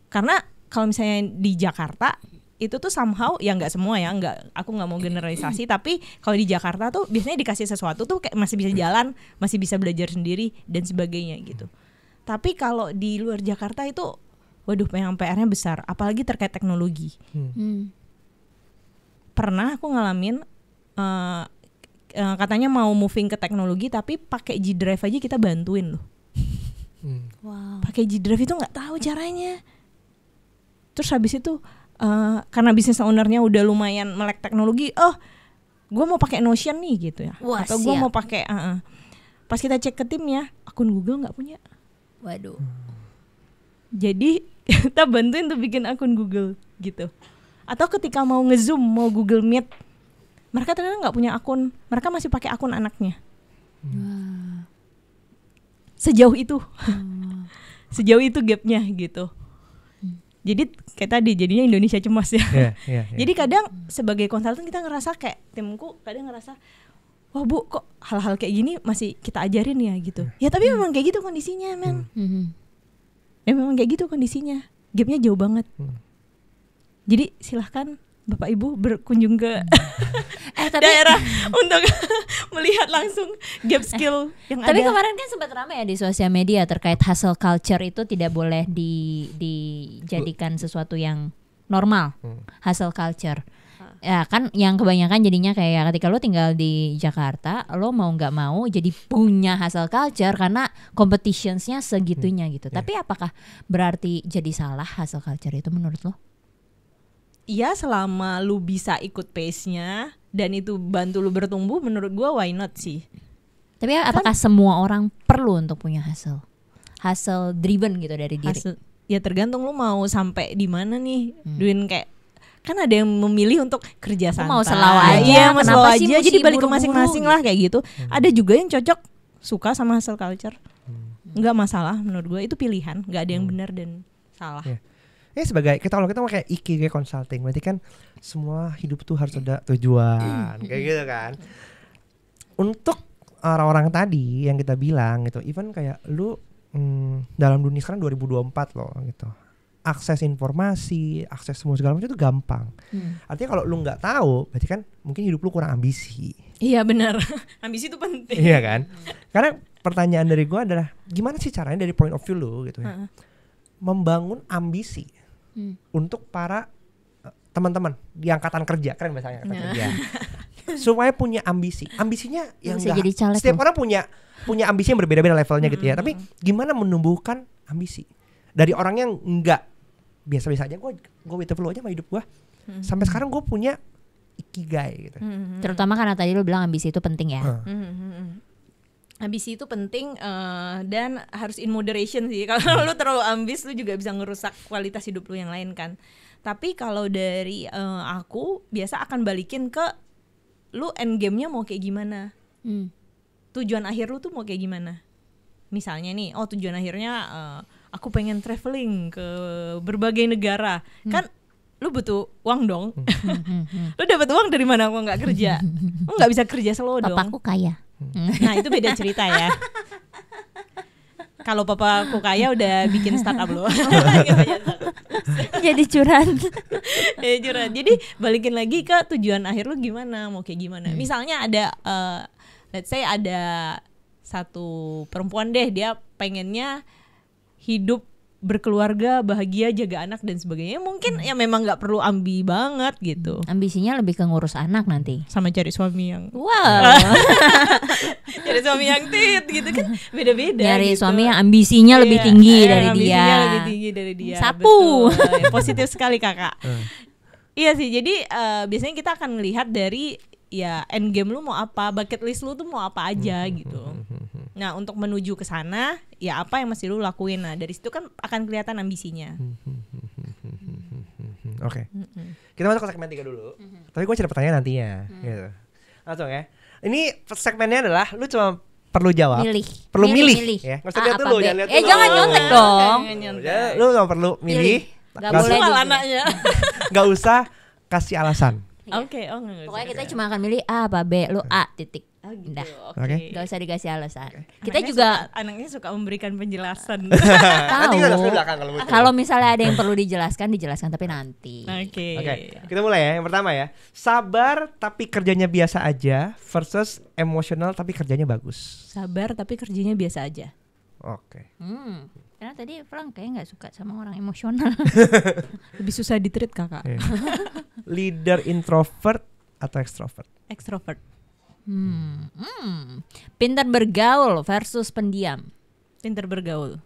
Karena kalau misalnya di Jakarta itu tuh somehow, ya nggak semua ya, aku nggak mau generalisasi, tapi kalau di Jakarta tuh biasanya dikasih sesuatu tuh kayak masih bisa jalan, masih bisa belajar sendiri dan sebagainya gitu. Tapi kalau di luar Jakarta itu, waduh, memang PR-nya besar, apalagi terkait teknologi. Pernah aku ngalamin katanya mau moving ke teknologi tapi pakai G Drive aja kita bantuin loh. Wow. Pakai G Drive itu nggak tahu caranya. Terus habis itu karena bisnis ownernya udah lumayan melek teknologi, gue mau pakai Notion nih gitu ya. Wah, atau gue mau pakai pas kita cek ke timnya, akun Google nggak punya. Waduh. Jadi kita bantuin tuh bikin akun Google gitu. Atau ketika mau nge-zoom, mau Google Meet, mereka ternyata nggak punya akun, mereka masih pakai akun anaknya. Sejauh itu, sejauh itu gapnya gitu. Jadi kayak tadi, jadinya Indonesia cemas ya. Jadi kadang sebagai konsultan kita ngerasa kayak, timku kadang ngerasa, wah Bu, kok hal-hal kayak gini masih kita ajarin ya gitu. Ya tapi memang kayak gitu kondisinya, men. Ya memang kayak gitu kondisinya, gapnya jauh banget. Jadi silahkan Bapak Ibu berkunjung ke daerah untuk melihat langsung gap skill yang ada. Tapi kemarin kan sempat ramai ya di sosial media terkait hustle culture itu tidak boleh dijadikan sesuatu yang normal. Hustle culture. Ya kan yang kebanyakan jadinya kayak ketika lo tinggal di Jakarta, lo mau nggak mau jadi punya hustle culture karena competitionsnya segitunya gitu. Tapi apakah berarti jadi salah hustle culture itu menurut lo? Iya, selama lu bisa ikut pace-nya dan itu bantu lu bertumbuh, menurut gua why not sih. Tapi apakah semua orang perlu untuk punya hustle driven gitu dari diri? Ya tergantung lu mau sampai di mana nih. Duin kayak, kan ada yang memilih untuk kerja santai. Mau selaw aja. Iya, mau selaw sih aja. mesti Jadi balik ke buru-buru masing-masing gitu? lah kayak gitu. Ada juga yang cocok suka sama hustle culture. Nggak masalah menurut gua, itu pilihan. Nggak ada yang benar dan salah. Ya sebagai kalau kita pakai Ikigai Consulting, berarti kan semua hidup tuh harus ada tujuan, kayak gitu kan. Untuk orang-orang tadi yang kita bilang gitu, even kayak lu dalam dunia sekarang 2024 loh gitu. Akses informasi, akses semua segala macam itu gampang. Artinya kalau lu nggak tahu, berarti kan mungkin hidup lu kurang ambisi. Iya benar. Ambisi itu penting. Iya kan? Karena pertanyaan dari gua adalah gimana sih caranya dari point of view lu gitu ya, membangun ambisi untuk para teman-teman di angkatan kerja, keren bahasanya angkatan kerja, supaya punya ambisi. Ambisinya yang Bisa jadi caleg setiap tuh. orang punya ambisi yang berbeda-beda levelnya gitu ya. Tapi gimana menumbuhkan ambisi dari orang yang enggak biasa-biasa aja, gue with the flow aja sama hidup gue. Sampai sekarang gue punya ikigai gitu. Terutama karena tadi lu bilang ambisi itu penting ya. Ambisi itu penting dan harus in moderation sih. Kalau lu terlalu ambis, lu juga bisa ngerusak kualitas hidup lu yang lain kan. Tapi kalau dari aku biasa akan balikin ke lu end game-nya mau kayak gimana. Tujuan akhir lu tuh mau kayak gimana. Misalnya nih, tujuan akhirnya aku pengen traveling ke berbagai negara. Kan lu butuh uang dong. Lu dapat uang dari mana kalau nggak kerja? Lu nggak bisa kerja solo dong. Papaku kaya. Nah itu beda cerita ya. Kalau papaku kaya udah bikin startup lo. Jadi curhat. Jadi balikin lagi ke tujuan akhir lu gimana, mau kayak gimana. Misalnya ada let's say ada satu perempuan deh, dia pengennya hidup berkeluarga, bahagia, jaga anak dan sebagainya. Mungkin ya memang nggak perlu ambi banget gitu. Ambisinya lebih ke ngurus anak nanti. Sama cari suami yang cari suami yang tit gitu kan beda-beda. Nyari gitu. suami yang ambisinya lebih tinggi dari ambisinya dia. lebih tinggi dari dia. Sapu. Betul. Positif sekali kakak. Iya sih. Jadi biasanya kita akan melihat dari ya end game lu mau apa, bucket list lu tuh mau apa aja gitu. Nah untuk menuju ke sana ya apa yang mesti lu lakuin. Nah dari situ kan akan kelihatan ambisinya. Oke. Kita masuk ke segmen 3 dulu. Tapi gue ada pertanyaan nantinya gitu. Langsung ya. Ini segmennya adalah lu cuma perlu jawab. Milih Ya. Nggak usah A lihat apa dulu, B. jangan lihat dulu. Jangan nyontek dong. Ya, lu cuma perlu milih. Gak Langsung. boleh Soal di- anaknya. Nggak usah kasih alasan. Oke, nggak usah. Pokoknya kita cuma akan milih A apa B, lu A titik. gitu. Udah. Oke. Gak usah dikasih alasan. Kita Anaknya juga anaknya suka memberikan penjelasan. Nanti kita tahu. di belakang kalau butuh. Kalau misalnya ada yang perlu dijelaskan tapi nanti. Oke. Oke, kita mulai ya. Yang pertama ya, sabar tapi kerjanya biasa aja versus emosional tapi kerjanya bagus. Sabar tapi kerjanya biasa aja. Oke. Karena tadi Frank kayaknya nggak suka sama orang emosional. Lebih susah ditreat kakak. Iya. Leader introvert atau extrovert? Extrovert. Pintar bergaul versus pendiam. Pinter bergaul.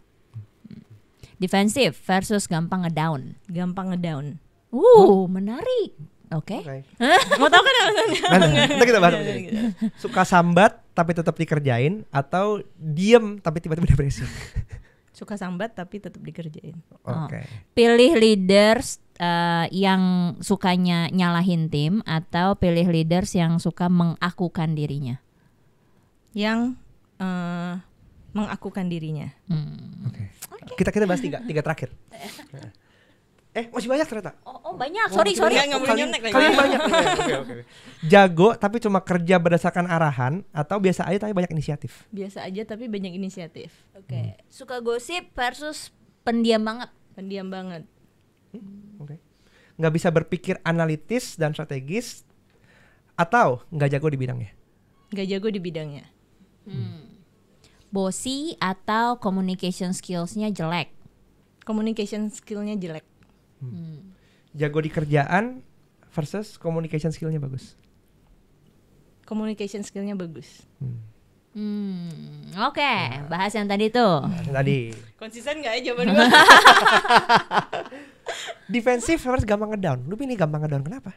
Defensif versus gampang ngedown. Gampang ngedown. Menarik. Oke. Mau tahu kan alasannya? Nanti kita bahas ini. Suka sambat tapi tetap dikerjain atau diem tapi tiba-tiba depresi? Suka sambat tapi tetap dikerjain. Oke. Pilih leaders yang sukanya nyalahin tim atau pilih leaders yang suka mengakukan dirinya. Yang mengakukan dirinya. Oke. Kita bahas tiga terakhir. Masih banyak ternyata. Oh banyak. Sorry. Nggak boleh nyontek lagi. Kalian banyak. Oke. Jago tapi cuma kerja berdasarkan arahan atau biasa aja tapi banyak inisiatif. Biasa aja tapi banyak inisiatif. Oke. Suka gosip versus pendiam banget. Pendiam banget. Oke. Nggak bisa berpikir analitis dan strategis atau nggak jago di bidangnya. Nggak jago di bidangnya. Bossy atau communication skills-nya jelek. Communication skill-nya jelek. Jago di kerjaan versus communication skill-nya bagus. Communication skill-nya bagus. Oke, bahas yang tadi tuh. Tadi Konsisten nggak ya jawaban gue? defensif versus gampang ngedown. Lu pilih gampang ngedown kenapa?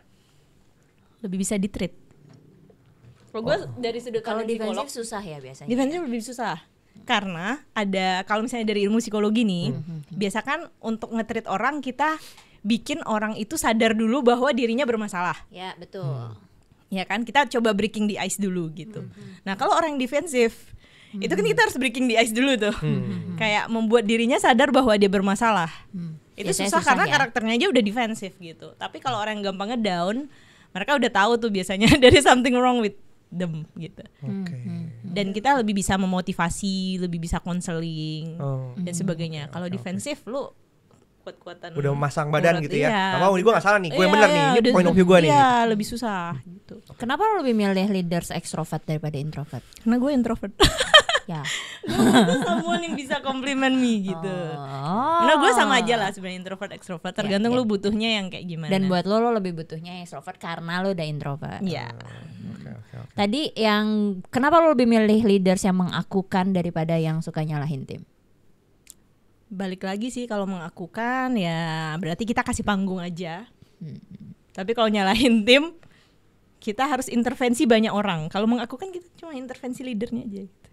Lebih bisa ditreat. Kalau gue dari sudut Kalau pandang psikolog, defensif susah ya biasanya. defensif lebih susah. Karena ada, kalau misalnya dari ilmu psikologi nih, biasa kan untuk nge-treat orang kita bikin orang itu sadar dulu bahwa dirinya bermasalah. Ya betul. Ya kan, kita coba breaking the ice dulu gitu. Nah kalau orang yang defensif, itu kan kita harus breaking the ice dulu tuh. Kayak membuat dirinya sadar bahwa dia bermasalah. Itu Biasanya susah karena ya. karakternya aja udah defensif gitu. Tapi kalau orang yang gampang ngedown, mereka udah tahu tuh biasanya there is something wrong with them gitu. Oke. Dan kita lebih bisa memotivasi, lebih bisa konseling dan sebagainya. Kalau defensif lu kuat-kuatan udah memasang badan gitu ya. Iya. Gak mau, gue gak salah nih, gue yang benar nih, ini point of view gue nih. Iya, lebih susah gitu. Kenapa lo lebih milih leaders extrovert daripada introvert? Karena gue introvert. Ya. Gue someone yang bisa compliment me gitu. Karena gue sama aja lah sebenarnya introvert extrovert, tergantung lu butuhnya yang kayak gimana. Dan buat lo lebih butuhnya extrovert karena lo udah introvert. Iya. Oke. Tadi yang kenapa lo lebih milih leaders yang mengakukan daripada yang suka nyalahin tim? Balik lagi sih, kalau mengakukan ya berarti kita kasih panggung aja. Tapi kalau nyalahin tim, kita harus intervensi banyak orang. Kalau mengakukan kita cuma intervensi leadernya aja gitu.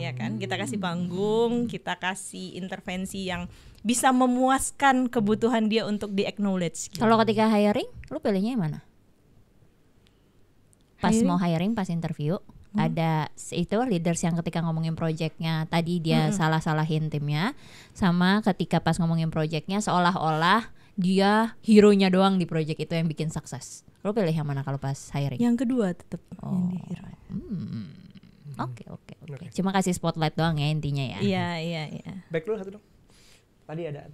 Ya kan, kita kasih panggung, kita kasih intervensi yang bisa memuaskan kebutuhan dia untuk di-acknowledge gitu. Kalau ketika hiring, lo pilihnya yang mana? Pas mau hiring, pas interview, ada itu leaders yang ketika ngomongin projectnya tadi dia salah-salahin timnya, sama ketika pas ngomongin projectnya seolah-olah dia hero-nya doang di project itu yang bikin sukses. Lo pilih yang mana kalau pas hiring? Yang kedua tetap yang di hero. Oke. Cuma kasih spotlight doang ya intinya ya. Iya. Back dulu satu dong. Tadi ada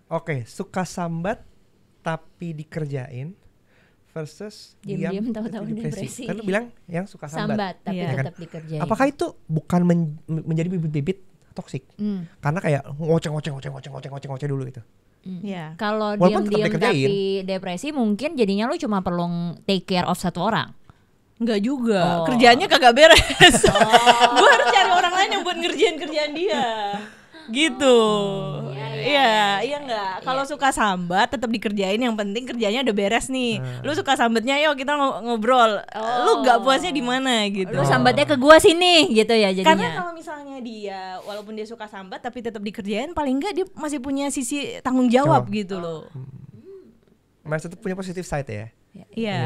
oke, suka sambat tapi dikerjain versus Diam-diam diam tahu-tahu tapi depresi. Kan lu bilang yang suka sambat. Tapi Iya. tetap dikerjain. Apakah itu bukan menjadi bibit-bibit toksik? Karena kayak ngoceh dulu gitu. Iya. Kalau Walaupun tetap diam-diam dikerjain. tapi depresi mungkin jadinya lu cuma perlu take care of satu orang. Enggak juga, kerjaannya kagak beres. Gue harus cari orang lain yang buat ngerjain kerjaan dia. Gitu. Iya enggak. Kalau suka sambat tetap dikerjain, yang penting kerjanya udah beres nih. Lu suka sambatnya, yuk kita ngobrol. Lu enggak puasnya di mana gitu. Lu sambatnya ke gua sini gitu ya jadinya. Karena kalau misalnya dia walaupun dia suka sambat tapi tetap dikerjain, paling enggak dia masih punya sisi tanggung jawab gitu loh. Masih tetap punya positif side ya. Iya.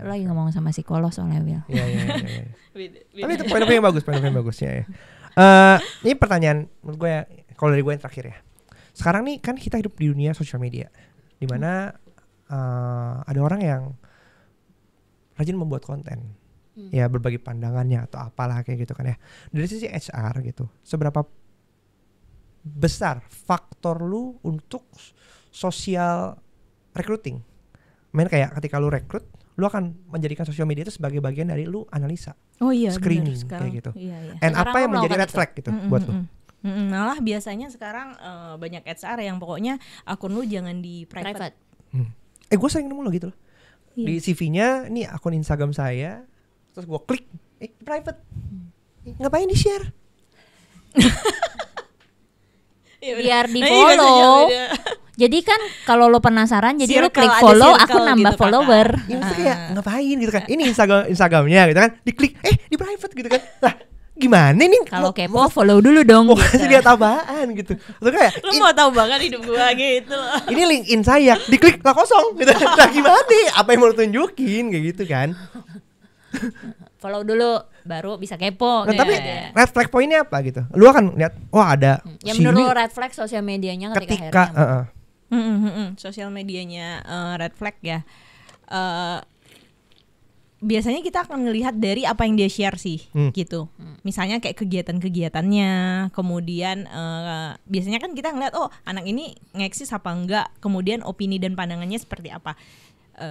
Lo lagi ngomong sama psikolog soalnya Will. Iya. Tapi itu poin yang bagus ya. Ini pertanyaan menurut gue ya, kalau dari gue yang terakhir ya. Sekarang nih kan kita hidup di dunia sosial media, di mana ada orang yang rajin membuat konten, ya berbagi pandangannya atau apalah kayak gitu kan ya. Dari sisi HR gitu, seberapa besar faktor lu untuk social recruiting? Main kayak ketika lu rekrut, lu akan menjadikan sosial media itu sebagai bagian dari lu analisa, screening kayak gitu. Iya. And Sekarang apa yang lu menjadi melakukan red flag gitu buat lu? Malah biasanya sekarang banyak HR yang pokoknya akun lu jangan di private. Gue sering nemu lo gitu loh. Di CV-nya, ini akun Instagram saya, terus gue klik, private. Ngapain di share? Biar di follow. Jadi kan kalau lo penasaran, jadi lo klik follow, aku nambah gitu, follower. Ya maksudnya kayak ngapain gitu kan? Ini Instagramnya gitu kan? Diklik, di private gitu kan? Lah gimana nih? Kalau kepo follow dulu dong. Mau kasih lihat apaan gitu? Atau kayak Lu mau tahu banget hidup gua gitu loh. ini LinkedIn saya, diklik lah kosong gitu. Nah gimana nih? Apa yang mau lu tunjukin kayak gitu kan? Follow dulu baru bisa kepo. Nah, tapi red flag poinnya apa gitu? Lu akan lihat, wah ada Ya menurut lo red flag sosial medianya ketika hiring. Sosial medianya red flag ya. Biasanya kita akan ngelihat dari apa yang dia share sih, gitu. Misalnya kayak kegiatan-kegiatannya, kemudian biasanya kan kita ngelihat anak ini ngeksis apa enggak, kemudian opini dan pandangannya seperti apa.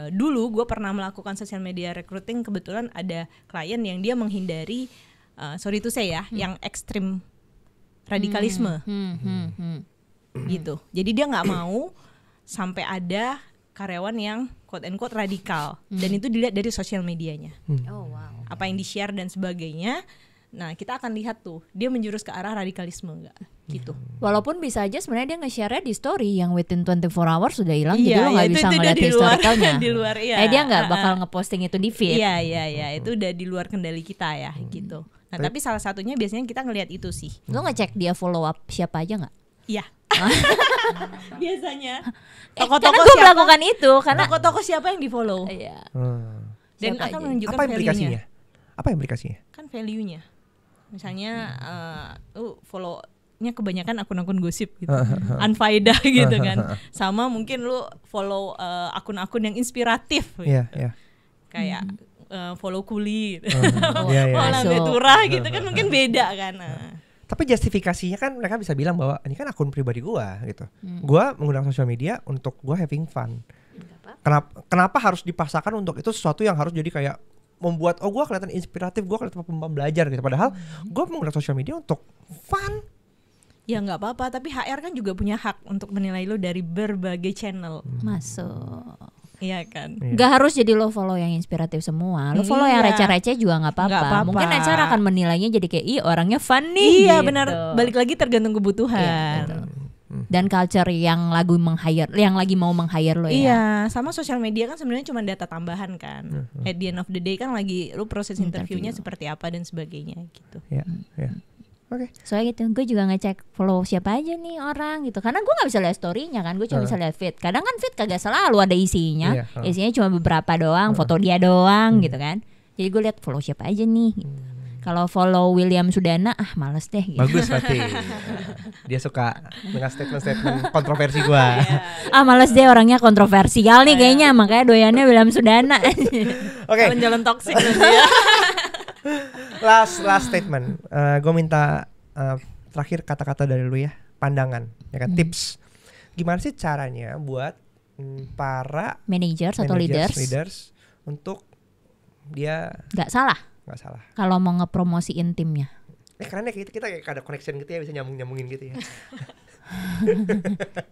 Dulu gue pernah melakukan social media recruiting, kebetulan ada klien yang dia menghindari, sorry to say ya, yang ekstrim radikalisme. Gitu. Jadi dia nggak mau sampai ada karyawan yang quote and quote radikal, dan itu dilihat dari sosial medianya. Apa yang di share dan sebagainya. Nah kita akan lihat tuh dia menjurus ke arah radikalisme nggak gitu. Walaupun bisa aja sebenarnya dia nge-share di story yang within 24 hours sudah hilang, jadi lo nggak bisa itu ngeliat di luar, historicalnya. di luar, iya. Dia nggak bakal ngeposting itu di feed. Iya, itu udah di luar kendali kita ya, gitu. Nah tapi salah satunya biasanya kita ngelihat itu sih. Lo ngecek dia follow up siapa aja nggak? Iya. Biasanya Karena toko-toko gue siapa, melakukan itu karena toko-toko siapa yang di follow iya. dan Siapa akan aja? menunjukkan apa value-nya. implikasinya? Apa implikasinya? Kan value-nya. Misalnya follow-nya kebanyakan akun-akun gosip gitu. Unfaedah gitu kan. Sama mungkin lu follow akun-akun yang inspiratif gitu. Iya. Kayak follow kuli, Iya, iya. follow Lambe Masuk. Turah gitu kan mungkin beda kan. Tapi justifikasinya kan mereka bisa bilang bahwa ini kan akun pribadi gua gitu. Gua menggunakan sosial media untuk gua having fun. Kenapa harus dipaksakan untuk itu sesuatu yang harus jadi kayak membuat gua kelihatan inspiratif, gua kelihatan pembelajar gitu. Padahal gua menggunakan sosial media untuk fun. Ya nggak apa-apa, tapi HR kan juga punya hak untuk menilai lo dari berbagai channel. Masuk. Iya kan. Iya. Gak harus jadi lo follow yang inspiratif semua. Lo follow yang Iya. receh-receh juga nggak Nggak apa-apa. apa-apa. Mungkin HR akan menilainya jadi kayak ih orangnya fun nih. Iya gitu. benar, balik lagi tergantung kebutuhan. Iya, betul. Dan culture yang lagi mau meng-hire lo ya. Iya, sama sosial media kan sebenarnya cuma data tambahan kan. At the end of the day kan lagi lu proses interviewnya seperti apa dan sebagainya gitu. Ya, ya. Oke. Soalnya gitu, gue juga ngecek follow siapa aja nih orang gitu. Karena gue nggak bisa lihat story-nya kan, gue cuma bisa lihat feed. Kadang kan feed kagak selalu ada isinya, Iya, isinya cuma beberapa doang, foto dia doang gitu kan. Jadi gue lihat follow siapa aja nih. Gitu. Kalau follow William Sudana, males deh. Gitu. Bagus berarti. Dia suka dengan statement-statement kontroversi gua. Males deh orangnya kontroversial nih kayaknya, makanya doyannya William Sudana. Oke. Jalan toksik nanti ya. Last statement. Gue minta terakhir kata-kata dari lu ya, pandangan, ya kan, tips. Gimana sih caranya buat para Managers atau leaders untuk dia nggak salah nggak salah. kalau mau ngepromosiin timnya. Karena kita kayak ada connection gitu ya, bisa nyambungin gitu ya.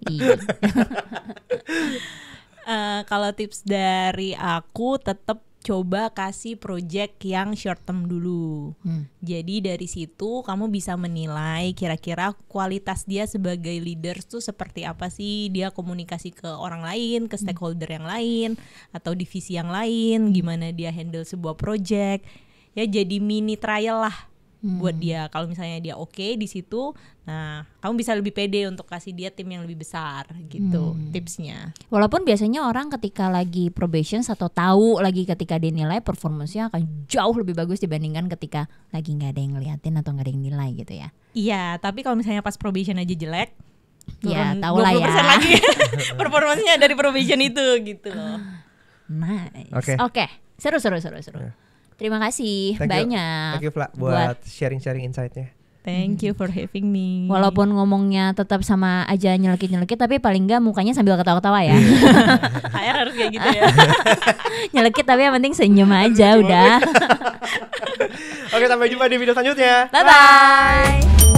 Iya. Kalau tips dari aku tetap coba kasih project yang short term dulu. Jadi dari situ kamu bisa menilai kira-kira kualitas dia sebagai leaders tuh seperti apa sih, dia komunikasi ke orang lain, ke stakeholder yang lain atau divisi yang lain, gimana dia handle sebuah project. Ya jadi mini trial lah buat dia. Kalau misalnya dia oke di situ, nah kamu bisa lebih pede untuk kasih dia tim yang lebih besar gitu. Tipsnya. Walaupun biasanya orang ketika lagi probation atau tahu lagi ketika dinilai performance-nya akan jauh lebih bagus dibandingkan ketika lagi nggak ada yang ngeliatin atau nggak ada yang nilai gitu ya. Iya, tapi kalau misalnya pas probation aja jelek, Ya turun tau lah 20% ya. lagi performanya dari probation itu gitu loh. Nice. Oke. Oke. Seru. Terima kasih banyak. Thank you Fla buat sharing insight-nya. Thank you for having me. Walaupun ngomongnya tetap sama aja nyelekit tapi paling nggak mukanya sambil ketawa-ketawa ya. HR harus kayak gitu ya. Nyelekit tapi yang penting senyum aja udah. Oke, sampai jumpa di video selanjutnya. Bye bye.